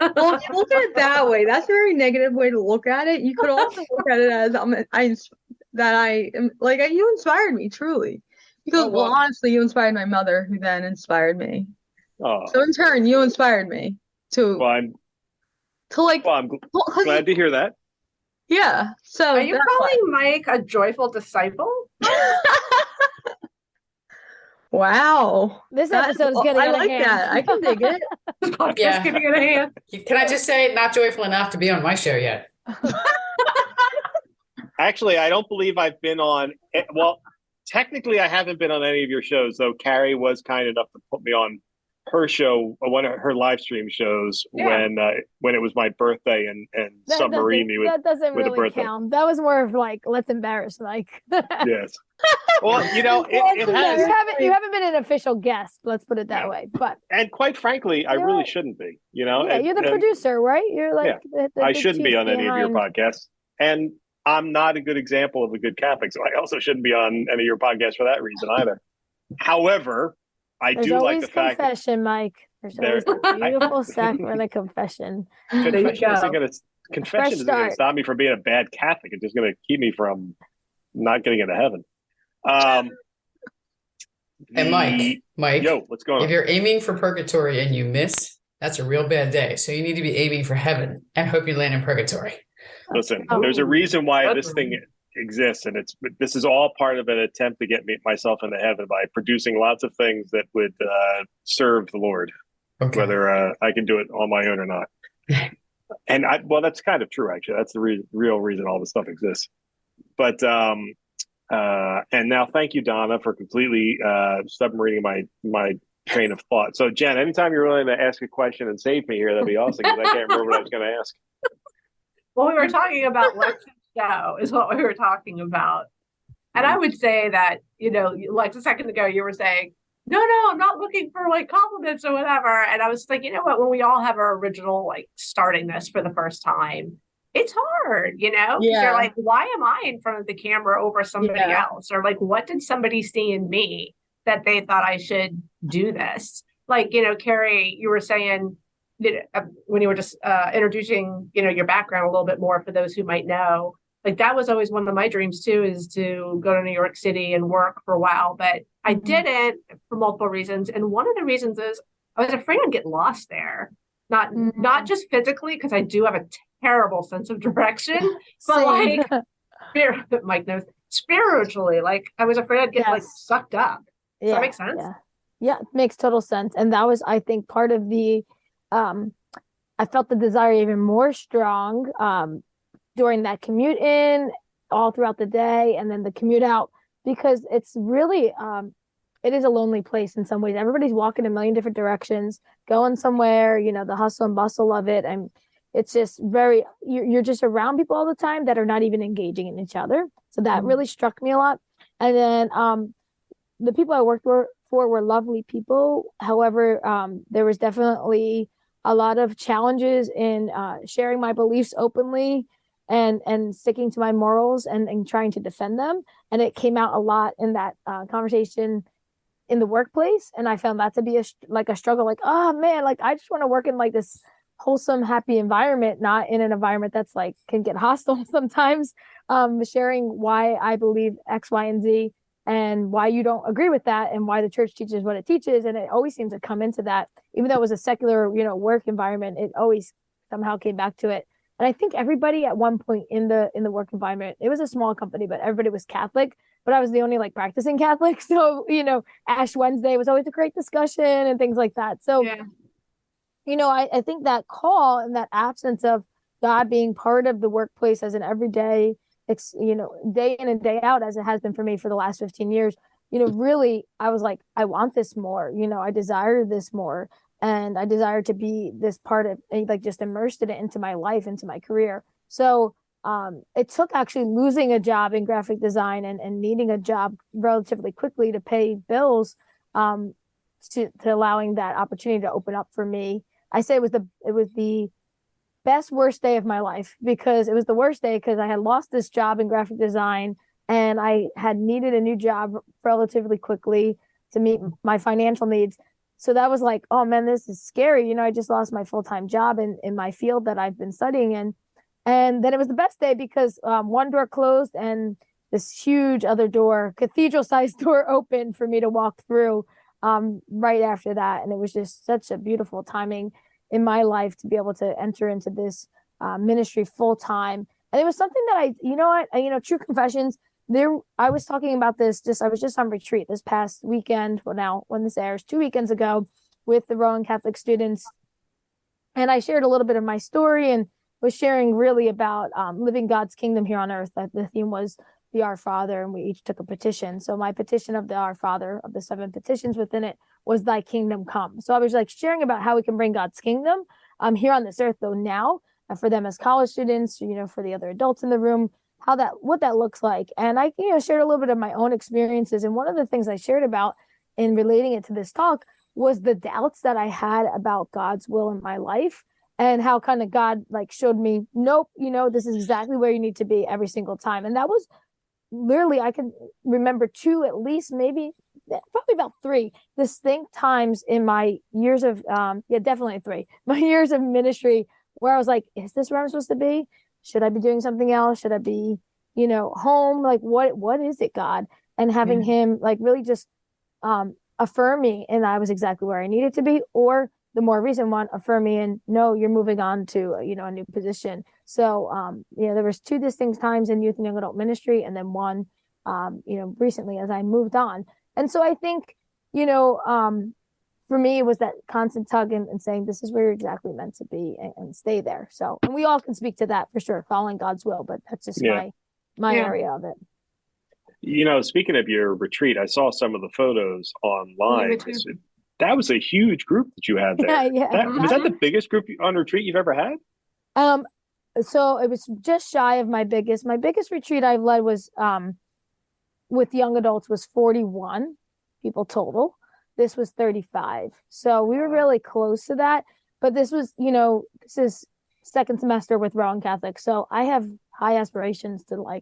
[SPEAKER 6] Well, if you look at it that way, that's a very negative way to look at it. You could also look at it as you inspired me truly, because honestly, you inspired my mother, who then inspired me.
[SPEAKER 3] Oh.
[SPEAKER 6] So in turn, you inspired me to.
[SPEAKER 3] Well, I'm glad to hear that.
[SPEAKER 6] Yeah. So
[SPEAKER 2] are you calling Mike a joyful disciple?
[SPEAKER 6] Wow.
[SPEAKER 4] This episode is getting out of hand.
[SPEAKER 6] That. I can dig it.
[SPEAKER 5] Yeah.
[SPEAKER 2] Getting out of hand.
[SPEAKER 5] Can I just say, not joyful enough to be on my show yet?
[SPEAKER 3] Actually, I don't believe I've been on. Well, technically, I haven't been on any of your shows, though. Kari was kind enough to put me on her show, one of her live stream shows, when it was my birthday and submarine me with
[SPEAKER 4] that doesn't
[SPEAKER 3] with
[SPEAKER 4] really
[SPEAKER 3] a birthday.
[SPEAKER 4] count. That was more of like, let's embarrass Mike.
[SPEAKER 3] Yes. Well, it has.
[SPEAKER 4] You haven't been an official guest. Let's put it that way. But
[SPEAKER 3] quite frankly, I really shouldn't be.
[SPEAKER 4] Yeah, you're the producer, right? You're like
[SPEAKER 3] I shouldn't be on any of your podcasts, and I'm not a good example of a good Catholic, so I also shouldn't be on any of your podcasts for that reason either. However,
[SPEAKER 4] There's
[SPEAKER 3] do
[SPEAKER 4] always
[SPEAKER 3] like the fact
[SPEAKER 4] confession, Mike. There's always a beautiful sacrament of confession.
[SPEAKER 3] Confession isn't going to stop me from being a bad Catholic. It's just going to keep me from not getting into heaven.
[SPEAKER 5] And Mike,
[SPEAKER 3] yo, what's going on?
[SPEAKER 5] If you're aiming for purgatory and you miss, that's a real bad day. So you need to be aiming for heaven and hope you land in purgatory.
[SPEAKER 3] Listen, there's a reason why this thing exists, and this is all part of an attempt to get myself into heaven by producing lots of things that would serve the Lord, whether I can do it on my own or not. And that's kind of true, actually. That's the real reason all this stuff exists. But and now, thank you, Donna, for completely submarining my train of thought. So, Jen, anytime you're willing to ask a question and save me here, that'd be awesome, because I can't remember what I was going to ask.
[SPEAKER 2] Well, we were talking about Lex's show is what we were talking about. And I would say that, like a second ago, you were saying, no, I'm not looking for like compliments or whatever. And I was like, you know what, when we all have our original, like starting this for the first time, it's hard,
[SPEAKER 6] Yeah.
[SPEAKER 2] You're like, why am I in front of the camera over somebody else? Or like, what did somebody see in me that they thought I should do this? Like, Kari, you were saying, when you were just introducing, your background a little bit more for those who might know, like that was always one of my dreams too, is to go to New York City and work for a while, but I didn't for multiple reasons. And one of the reasons is I was afraid I'd get lost there, not just physically, because I do have a terrible sense of direction, but like Mike knows, spiritually, like I was afraid I'd get like sucked up. Does that make sense?
[SPEAKER 4] Yeah, it makes total sense. And that was, I think, part of the I felt the desire even more strong during that commute in, all throughout the day, and then the commute out, because it's really it is a lonely place in some ways. Everybody's walking a million different directions, going somewhere, the hustle and bustle of it, and it's just you're just around people all the time that are not even engaging in each other. So that really struck me a lot. And then the people I worked for were lovely people. However, there was definitely a lot of challenges in sharing my beliefs openly and sticking to my morals and trying to defend them. And it came out a lot in that conversation in the workplace. And I found that to be a struggle, like, oh man, like I just want to work in like this wholesome, happy environment, not in an environment that's like can get hostile sometimes. Sharing why I believe X, Y, and Z and why you don't agree with that and why the church teaches what it teaches. And it always seems to come into that, even though it was a secular, work environment, it always somehow came back to it. And I think everybody at one point in the work environment, it was a small company, but everybody was Catholic, but I was the only like practicing Catholic. So, Ash Wednesday was always a great discussion and things like that. So,
[SPEAKER 2] Yeah.
[SPEAKER 4] I think that call and that absence of God being part of the workplace as an everyday, day in and day out, as it has been for me for the last 15 years, really, I was like, I want this more, I desire this more. And I desire to be this part of, like, just immersed in it into my life, into my career. So it took actually losing a job in graphic design and needing a job relatively quickly to pay bills to allowing that opportunity to open up for me. I say it was the best worst day of my life, because it was the worst day because I had lost this job in graphic design and I had needed a new job relatively quickly to meet my financial needs. So that was like, oh man, this is scary. I just lost my full-time job in my field that I've been studying in. And then it was the best day because one door closed and this huge other door, cathedral-sized door, opened for me to walk through right after that. And it was just such a beautiful timing in my life to be able to enter into this ministry full-time. And it was something that true confessions, I was talking about this, I was just on retreat this past weekend. Well, now when this airs, 2 weekends ago, with the Rowan Catholic students. And I shared a little bit of my story and was sharing really about living God's kingdom here on earth. That the theme was the Our Father, and we each took a petition. So my petition of the Our Father, of the 7 petitions within it, was thy kingdom come. So I was like sharing about how we can bring God's kingdom here on this earth, though, now, for them as college students, for the other adults in the room, what that looks like. And I, shared a little bit of my own experiences. And one of the things I shared about in relating it to this talk was the doubts that I had about God's will in my life, and how kind of God like showed me, nope, this is exactly where you need to be every single time. And that was literally, I can remember 2, at least, maybe probably about 3 distinct times in my years of, definitely 3, my years of ministry, where I was like, is this where I'm supposed to be? Should I be doing something else? Should I be, home? Like, what is it, God? And having him like really just affirm me, and I was exactly where I needed to be, or the more recent one, affirm me and no, you're moving on to, a new position. So, there was 2 distinct times in youth and young adult ministry, and then one, recently as I moved on. And so I think, for me, it was that constant tug and saying, this is where you're exactly meant to be, and stay there. So, and we all can speak to that for sure, following God's will, but that's just my area of it.
[SPEAKER 3] Speaking of your retreat, I saw some of the photos online. That was a huge group that you had there. Was that the biggest group on retreat you've ever had?
[SPEAKER 4] So it was just shy of my biggest. My biggest retreat I've led was with young adults was 41 people total. This was 35. So we were really close to that. But this was, this is second semester with Rowan Catholic. So I have high aspirations to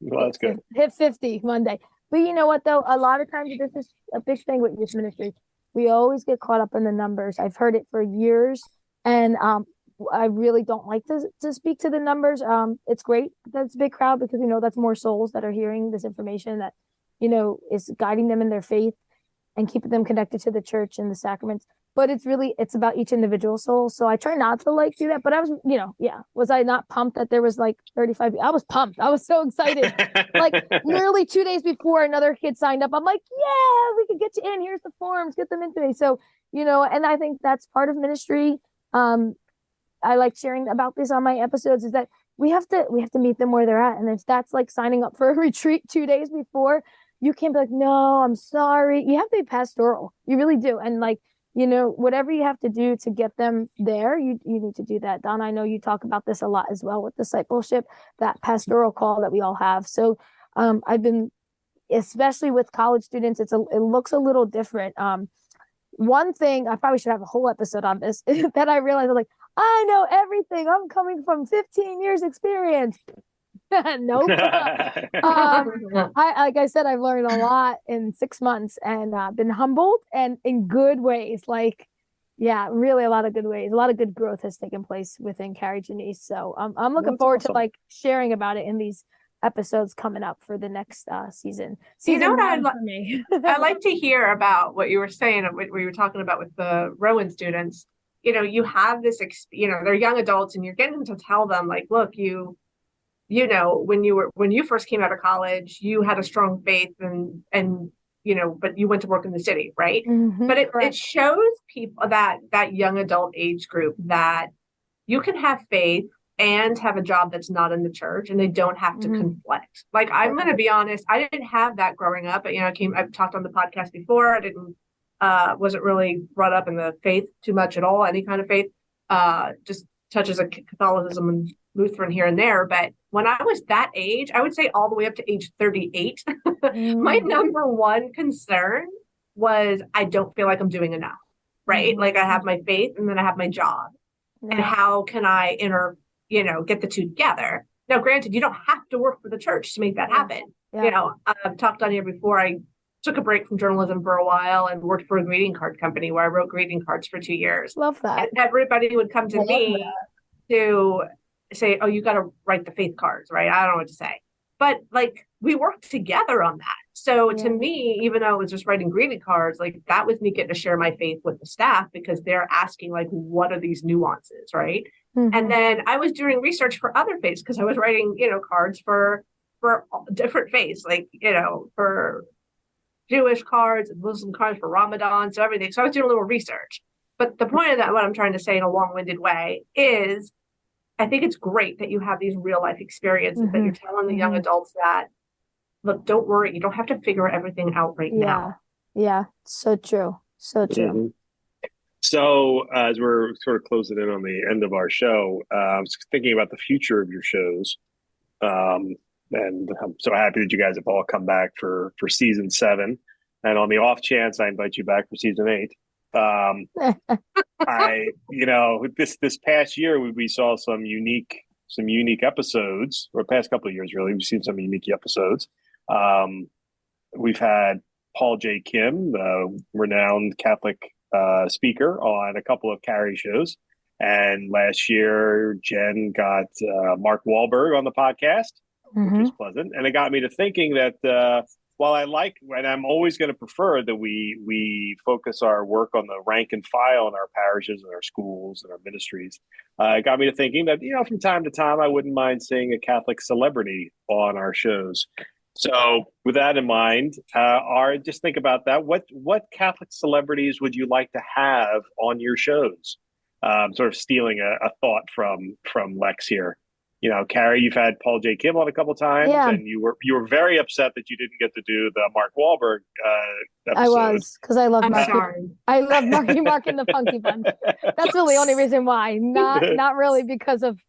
[SPEAKER 3] that's good.
[SPEAKER 4] Hit 50 Monday. But you know what, though? A lot of times, this is a big thing with youth ministry. We always get caught up in the numbers. I've heard it for years. And I really don't like to speak to the numbers. It's great that's a big crowd, because that's more souls that are hearing this information that is guiding them in their faith and keeping them connected to the church and the sacraments. But it's about each individual soul. So I try not to do that. But I was, was I not pumped that there was 35? I was pumped. I was so excited. Literally 2 days before, another kid signed up. I'm like, yeah, we could get you in. Here's the forms, get them in today. So, and I think that's part of ministry. I like sharing about this on my episodes, is that we have to meet them where they're at. And if that's like signing up for a retreat 2 days before, you can't be like, no, I'm sorry. You have to be pastoral. You really do. And whatever you have to do to get them there, you need to do that. Donna, I know you talk about this a lot as well with discipleship, that pastoral call that we all have. So I've been, especially with college students, it looks a little different. one thing, I probably should have a whole episode on this, that I realized, I'm like, I know everything. I'm coming from 15 years experience. Nope. Like I said, I've learned a lot in 6 months and been humbled, and in good ways. Like, yeah, really a lot of good ways. A lot of good growth has taken place within Kari Janisse. So I'm looking
[SPEAKER 3] That's
[SPEAKER 4] forward
[SPEAKER 3] awesome.
[SPEAKER 4] to like sharing about it in these episodes coming up for the next season.
[SPEAKER 2] You know what
[SPEAKER 4] Season 1 for me.
[SPEAKER 2] I like to hear about what you were saying, what you were talking about with the Rowan students. You know, you have this, they're young adults, and you're getting to tell them, like, look, you know, when you first came out of college, you had a strong faith, and but you went to work in the city, right?
[SPEAKER 4] Mhm,
[SPEAKER 2] But it
[SPEAKER 4] correct.
[SPEAKER 2] shows people that young adult age group that you can have faith and have a job that's not in the church, and they don't have to
[SPEAKER 4] Mhm.
[SPEAKER 2] conflict. Like, I'm going to be honest, I didn't have that growing up. But, I've talked on the podcast before. I didn't, wasn't really brought up in the faith too much at all, any kind of faith, just touches of Catholicism and Lutheran here and there. But when I was that age, I would say all the way up to age 38, my number one concern was I don't feel like I'm doing enough, right? Like, I have my faith and then I have my job. And how can I get the two together? Now, granted, you don't have to work for the church to make that happen.
[SPEAKER 4] Yeah.
[SPEAKER 2] I've talked on here before. I took a break from journalism for a while and worked for a greeting card company where I wrote greeting cards for 2 years.
[SPEAKER 4] Love that.
[SPEAKER 2] And everybody would come to me to say, oh, you got to write the faith cards, right? I don't know what to say. But like, we worked together on that. So to me, even though it was just writing greeting cards, like, that was me getting to share my faith with the staff, because they're asking, like, what are these nuances, right? And then I was doing research for other faiths, because I was writing, cards for different faiths, like, for Jewish cards and Muslim cards for Ramadan, so everything. So I was doing a little research. But the point of that, what I'm trying to say in a long-winded way, is I think it's great that you have these real life experiences, that you're telling the young adults that, look, don't worry, you don't have to figure everything out right now.
[SPEAKER 4] Yeah, so true. So true.
[SPEAKER 3] Mm-hmm. So as we're sort of closing in on the end of our show, I was thinking about the future of your shows. And I'm so happy that you guys have all come back for season 7. And on the off chance I invite you back for season 8. This past year we saw some unique episodes, or past couple of years really. We've seen some unique episodes. We've had Paul J. Kim, the renowned Catholic speaker, on a couple of Kari shows, and last year Jen got Mark Wahlberg on the podcast, which was pleasant, and it got me to thinking that while I like, and I'm always going to prefer that we focus our work on the rank and file in our parishes and our schools and our ministries, it got me to thinking that, from time to time, I wouldn't mind seeing a Catholic celebrity on our shows. So with that in mind, just think about that. What Catholic celebrities would you like to have on your shows? Sort of stealing a thought from Lex here. Kari, you've had Paul J. Kim on a couple times, and you were very upset that you didn't get to do the Mark Wahlberg episode.
[SPEAKER 4] I was, because I love Marky.
[SPEAKER 2] Sorry.
[SPEAKER 4] I love Marky and the Funky Bunch. That's really the only reason why. Not really because of.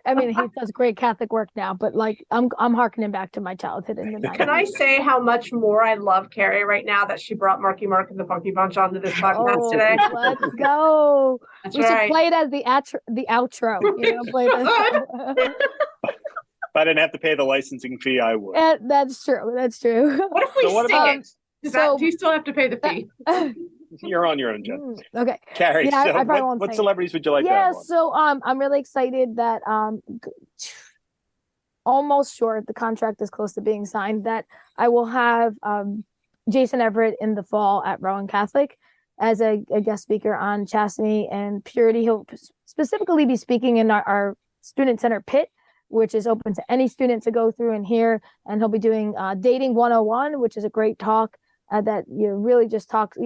[SPEAKER 4] I mean, he does great Catholic work now, but like, I'm harkening back to my childhood in the 90s.
[SPEAKER 2] Can I say how much more I love Kari right now that she brought Mark and the Funky Bunch onto this podcast today?
[SPEAKER 4] Let's go.
[SPEAKER 2] That's
[SPEAKER 4] we
[SPEAKER 2] right.
[SPEAKER 4] should play it as the outro. Play this.
[SPEAKER 3] If I didn't have to pay the licensing fee, I would.
[SPEAKER 4] That's true. That's true.
[SPEAKER 2] What if we sing it? Do you still have to pay the fee?
[SPEAKER 3] You're on your own, Jen.
[SPEAKER 4] Okay.
[SPEAKER 3] Kari,
[SPEAKER 4] Yeah,
[SPEAKER 3] so
[SPEAKER 4] I probably won't
[SPEAKER 3] what
[SPEAKER 4] say
[SPEAKER 3] celebrities would you like to have on?
[SPEAKER 4] So I'm really excited that almost sure the contract is close to being signed, that I will have Jason Everett in the fall at Rowan Catholic as a guest speaker on chastity and purity. He'll specifically be speaking in our student center pit, which is open to any student to go through and hear. And he'll be doing Dating 101, which is a great talk that really just talks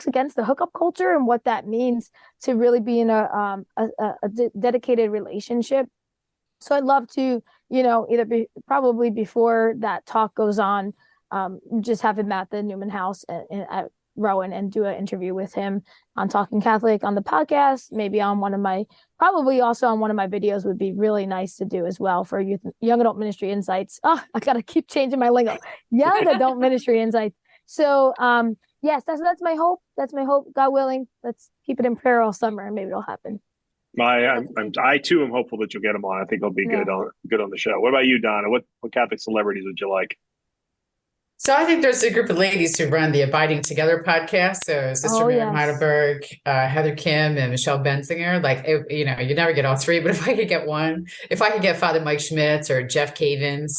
[SPEAKER 4] against the hookup culture and what that means to really be in a dedicated relationship. So I'd love to, probably before that talk goes on, just have him at the Newman House at Rowan and do an interview with him on Talking Catholic on the podcast, maybe on probably also on one of my videos would be really nice to do as well for young adult ministry insights. Oh, I got to keep changing my lingo. Young adult ministry insights. So, Yes, that's my hope. That's my hope. God willing, let's keep it in prayer all summer, and maybe it'll happen.
[SPEAKER 3] I too am hopeful that you'll get him on. I think he'll be good on the show. What about you, Donna? What Catholic celebrities would you like?
[SPEAKER 5] So I think there's a group of ladies who run the Abiding Together podcast. So Sister Miriam Heidelberg, Heather Kim, and Michelle Bensinger. Like, you never get all three, but if I could get one, if I could get Father Mike Schmitz or Jeff Cavins,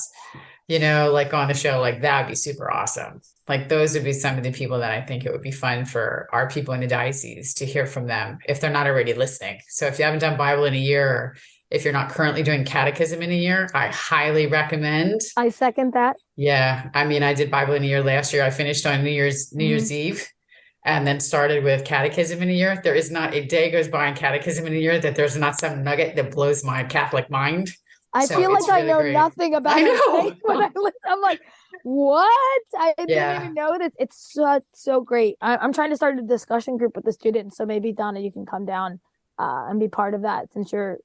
[SPEAKER 5] like on the show, like that would be super awesome. Like those would be some of the people that I think it would be fun for our people in the diocese to hear from them if they're not already listening. So if you haven't done Bible in a year, if you're not currently doing catechism in a year, I highly recommend.
[SPEAKER 4] I second that.
[SPEAKER 5] Yeah. I mean, I did Bible in a year last year. I finished on New Year's Eve and then started with catechism in a year. There is not a day goes by in catechism in a year that there's not some nugget that blows my Catholic mind.
[SPEAKER 4] I feel like I know nothing about it. When I listen, I'm like, what? I didn't even know this. It's so great. I'm trying to start a discussion group with the students. So maybe, Donna, you can come down and be part of that since you're,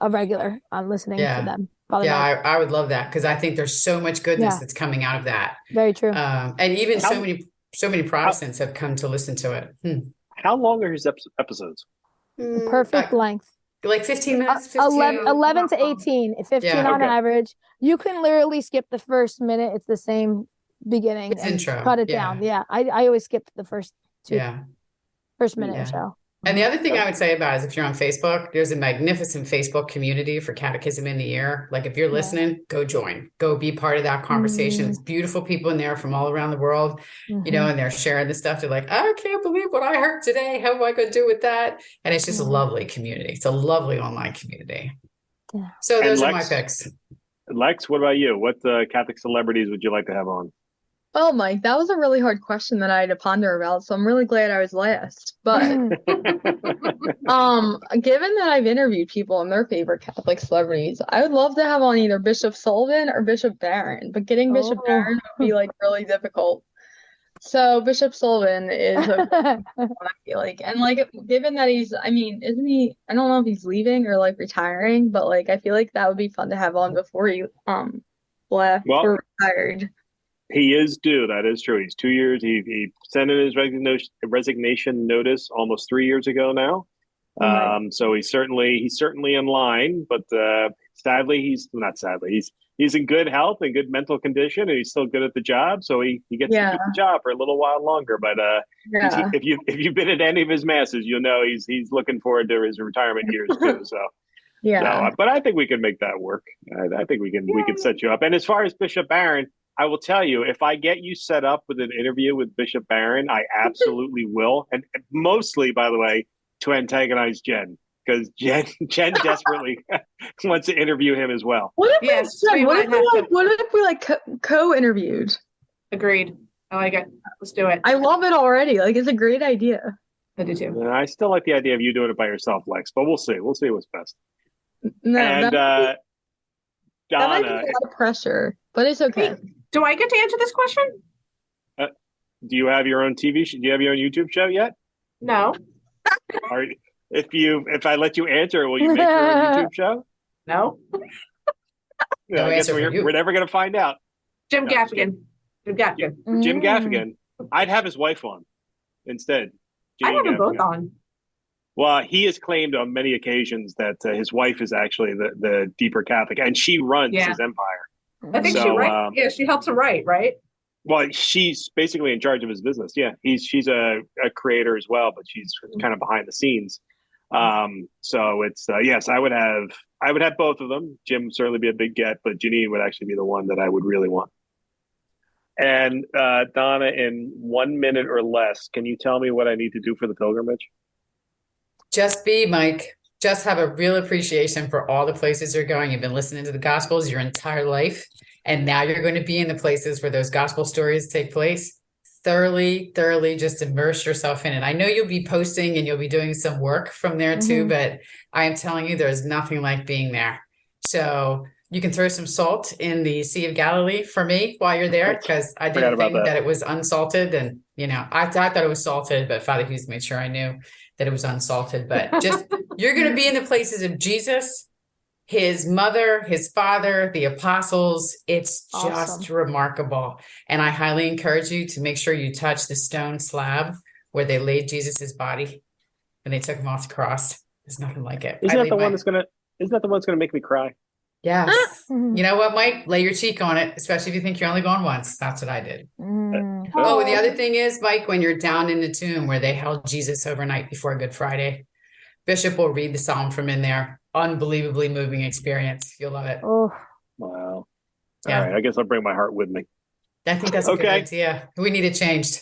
[SPEAKER 4] a regular on listening to them.
[SPEAKER 5] I would love that because I think there's so much goodness that's coming out of that.
[SPEAKER 4] Very true.
[SPEAKER 5] And even so many Protestants have come to listen to it.
[SPEAKER 3] How long are his episodes?
[SPEAKER 4] Perfect length.
[SPEAKER 5] Like 15 minutes?
[SPEAKER 4] 11 to 18. 15 on average. You can literally skip the first minute. It's the same beginning.
[SPEAKER 5] It's intro.
[SPEAKER 4] Cut it down. Yeah. I always skip the first minute or so.
[SPEAKER 5] And the other thing I would say about it is if you're on Facebook, there's a magnificent Facebook community for Catechism in the Year. Like if you're listening, go join, go be part of that conversation. There's beautiful people in there from all around the world, and they're sharing this stuff. They're like, I can't believe what I heard today. How am I going to do with that? And it's just a lovely community. It's a lovely online community. Yeah. So those are my picks.
[SPEAKER 3] Lex, what about you? What Catholic celebrities would you like to have on?
[SPEAKER 6] Oh, Mike, that was a really hard question that I had to ponder about, so I'm really glad I was last. But given that I've interviewed people and their favorite Catholic celebrities, I would love to have on either Bishop Sullivan or Bishop Barron, but getting Bishop Barron would be like really difficult. So Bishop Sullivan is a one, I feel like. And like given that isn't he, I don't know if he's leaving or like retiring, but like I feel like that would be fun to have on before he left or retired.
[SPEAKER 3] He is due. That is true. He's 2 years. He sent in his resignation notice almost 3 years ago now. So he's certainly in line. But sadly, he's in good health and good mental condition, and he's still good at the job. So he gets to keep the job for a little while longer. But if you've been at any of his masses, you'll know he's looking forward to his retirement years too. So. But I think we can make that work. I think we can set you up. And as far as Bishop Barron, I will tell you, if I get you set up with an interview with Bishop Barron, I absolutely will. And mostly, by the way, to antagonize Jen, because Jen desperately wants to interview him as well.
[SPEAKER 6] What if we co-interviewed?
[SPEAKER 2] Agreed. I like it. Let's do it.
[SPEAKER 6] I love it already. Like, it's a great idea.
[SPEAKER 2] I do too.
[SPEAKER 3] I still like the idea of you doing it by yourself, Lex, but we'll see. We'll see what's best.
[SPEAKER 6] No,
[SPEAKER 3] and
[SPEAKER 6] Donna, that might be a
[SPEAKER 3] Donna,
[SPEAKER 6] lot of pressure, but it's okay.
[SPEAKER 2] Wait, do I get to answer this question?
[SPEAKER 3] do you have your own TV show? Do you have your own YouTube show yet?
[SPEAKER 2] No.
[SPEAKER 3] If I let you answer, will you make your own YouTube show?
[SPEAKER 2] No.
[SPEAKER 3] I guess we're never going to find out.
[SPEAKER 2] Jim Gaffigan.
[SPEAKER 3] Jim Gaffigan. I'd have his wife on instead.
[SPEAKER 2] I'd have them both on.
[SPEAKER 3] Well, he has claimed on many occasions that his wife is actually the deeper Catholic, and she runs his empire.
[SPEAKER 2] I think she helps him write, right?
[SPEAKER 3] Well, she's basically in charge of his business. Yeah, she's a creator as well, but she's kind of behind the scenes. So it's yes, I would have both of them. Jim would certainly be a big get, but Janine would actually be the one that I would really want. And Donna, in 1 minute or less, can you tell me what I need to do for the pilgrimage?
[SPEAKER 5] Just be, Mike. Just have a real appreciation for all the places you're going. You've been listening to the Gospels your entire life, and now you're going to be in the places where those Gospel stories take place. Thoroughly just immerse yourself in it. I know you'll be posting and you'll be doing some work from there too, but I am telling you, there's nothing like being there. So you can throw some salt in the Sea of Galilee for me while you're there, because I didn't think that it was unsalted. And, I thought it was salted, but Father Hughes made sure I knew that it was unsalted. But just, you're going to be in the places of Jesus. his mother, his father, the apostles. It's just
[SPEAKER 4] Awesome.
[SPEAKER 5] remarkable. And I highly encourage you to make sure you touch the stone slab where they laid Jesus's body and they took him off the cross. There's nothing like it.
[SPEAKER 3] Isn't that the one that's gonna make me cry?
[SPEAKER 5] Yes.
[SPEAKER 4] Mhm.
[SPEAKER 5] You know what, Mike? Lay your cheek on it, especially if you think you're only going once. That's what I did.
[SPEAKER 4] Mm.
[SPEAKER 5] Oh, and the other thing is, Mike, when you're down in the tomb where they held Jesus overnight before Good Friday, Bishop will read the psalm from in there. Unbelievably moving experience. You'll love it.
[SPEAKER 4] Oh,
[SPEAKER 3] Wow.
[SPEAKER 5] Yeah.
[SPEAKER 3] All right. I guess I'll bring my heart with me.
[SPEAKER 5] I think that's a good
[SPEAKER 3] Okay.
[SPEAKER 5] idea. We need it changed.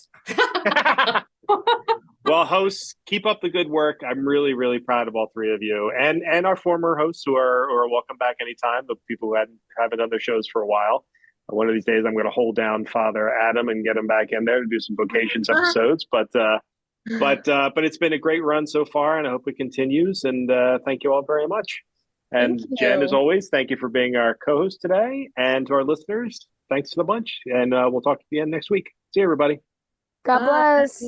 [SPEAKER 3] Well, hosts, keep up the good work. I'm really, really proud of all three of you, and our former hosts who are welcome back anytime. The people who haven't done their shows for a while. One of these days, I'm going to hold down Father Adam and get him back in there to do some vocations episodes. But it's been a great run so far, and I hope it continues. And thank you all very much. And
[SPEAKER 6] Thank
[SPEAKER 3] Jen,
[SPEAKER 6] you.
[SPEAKER 3] as always, thank you for being our co-host today, and to our listeners, thanks to the bunch. And we'll talk to you again next week. See you, everybody.
[SPEAKER 4] God
[SPEAKER 2] Bye.
[SPEAKER 4] bless.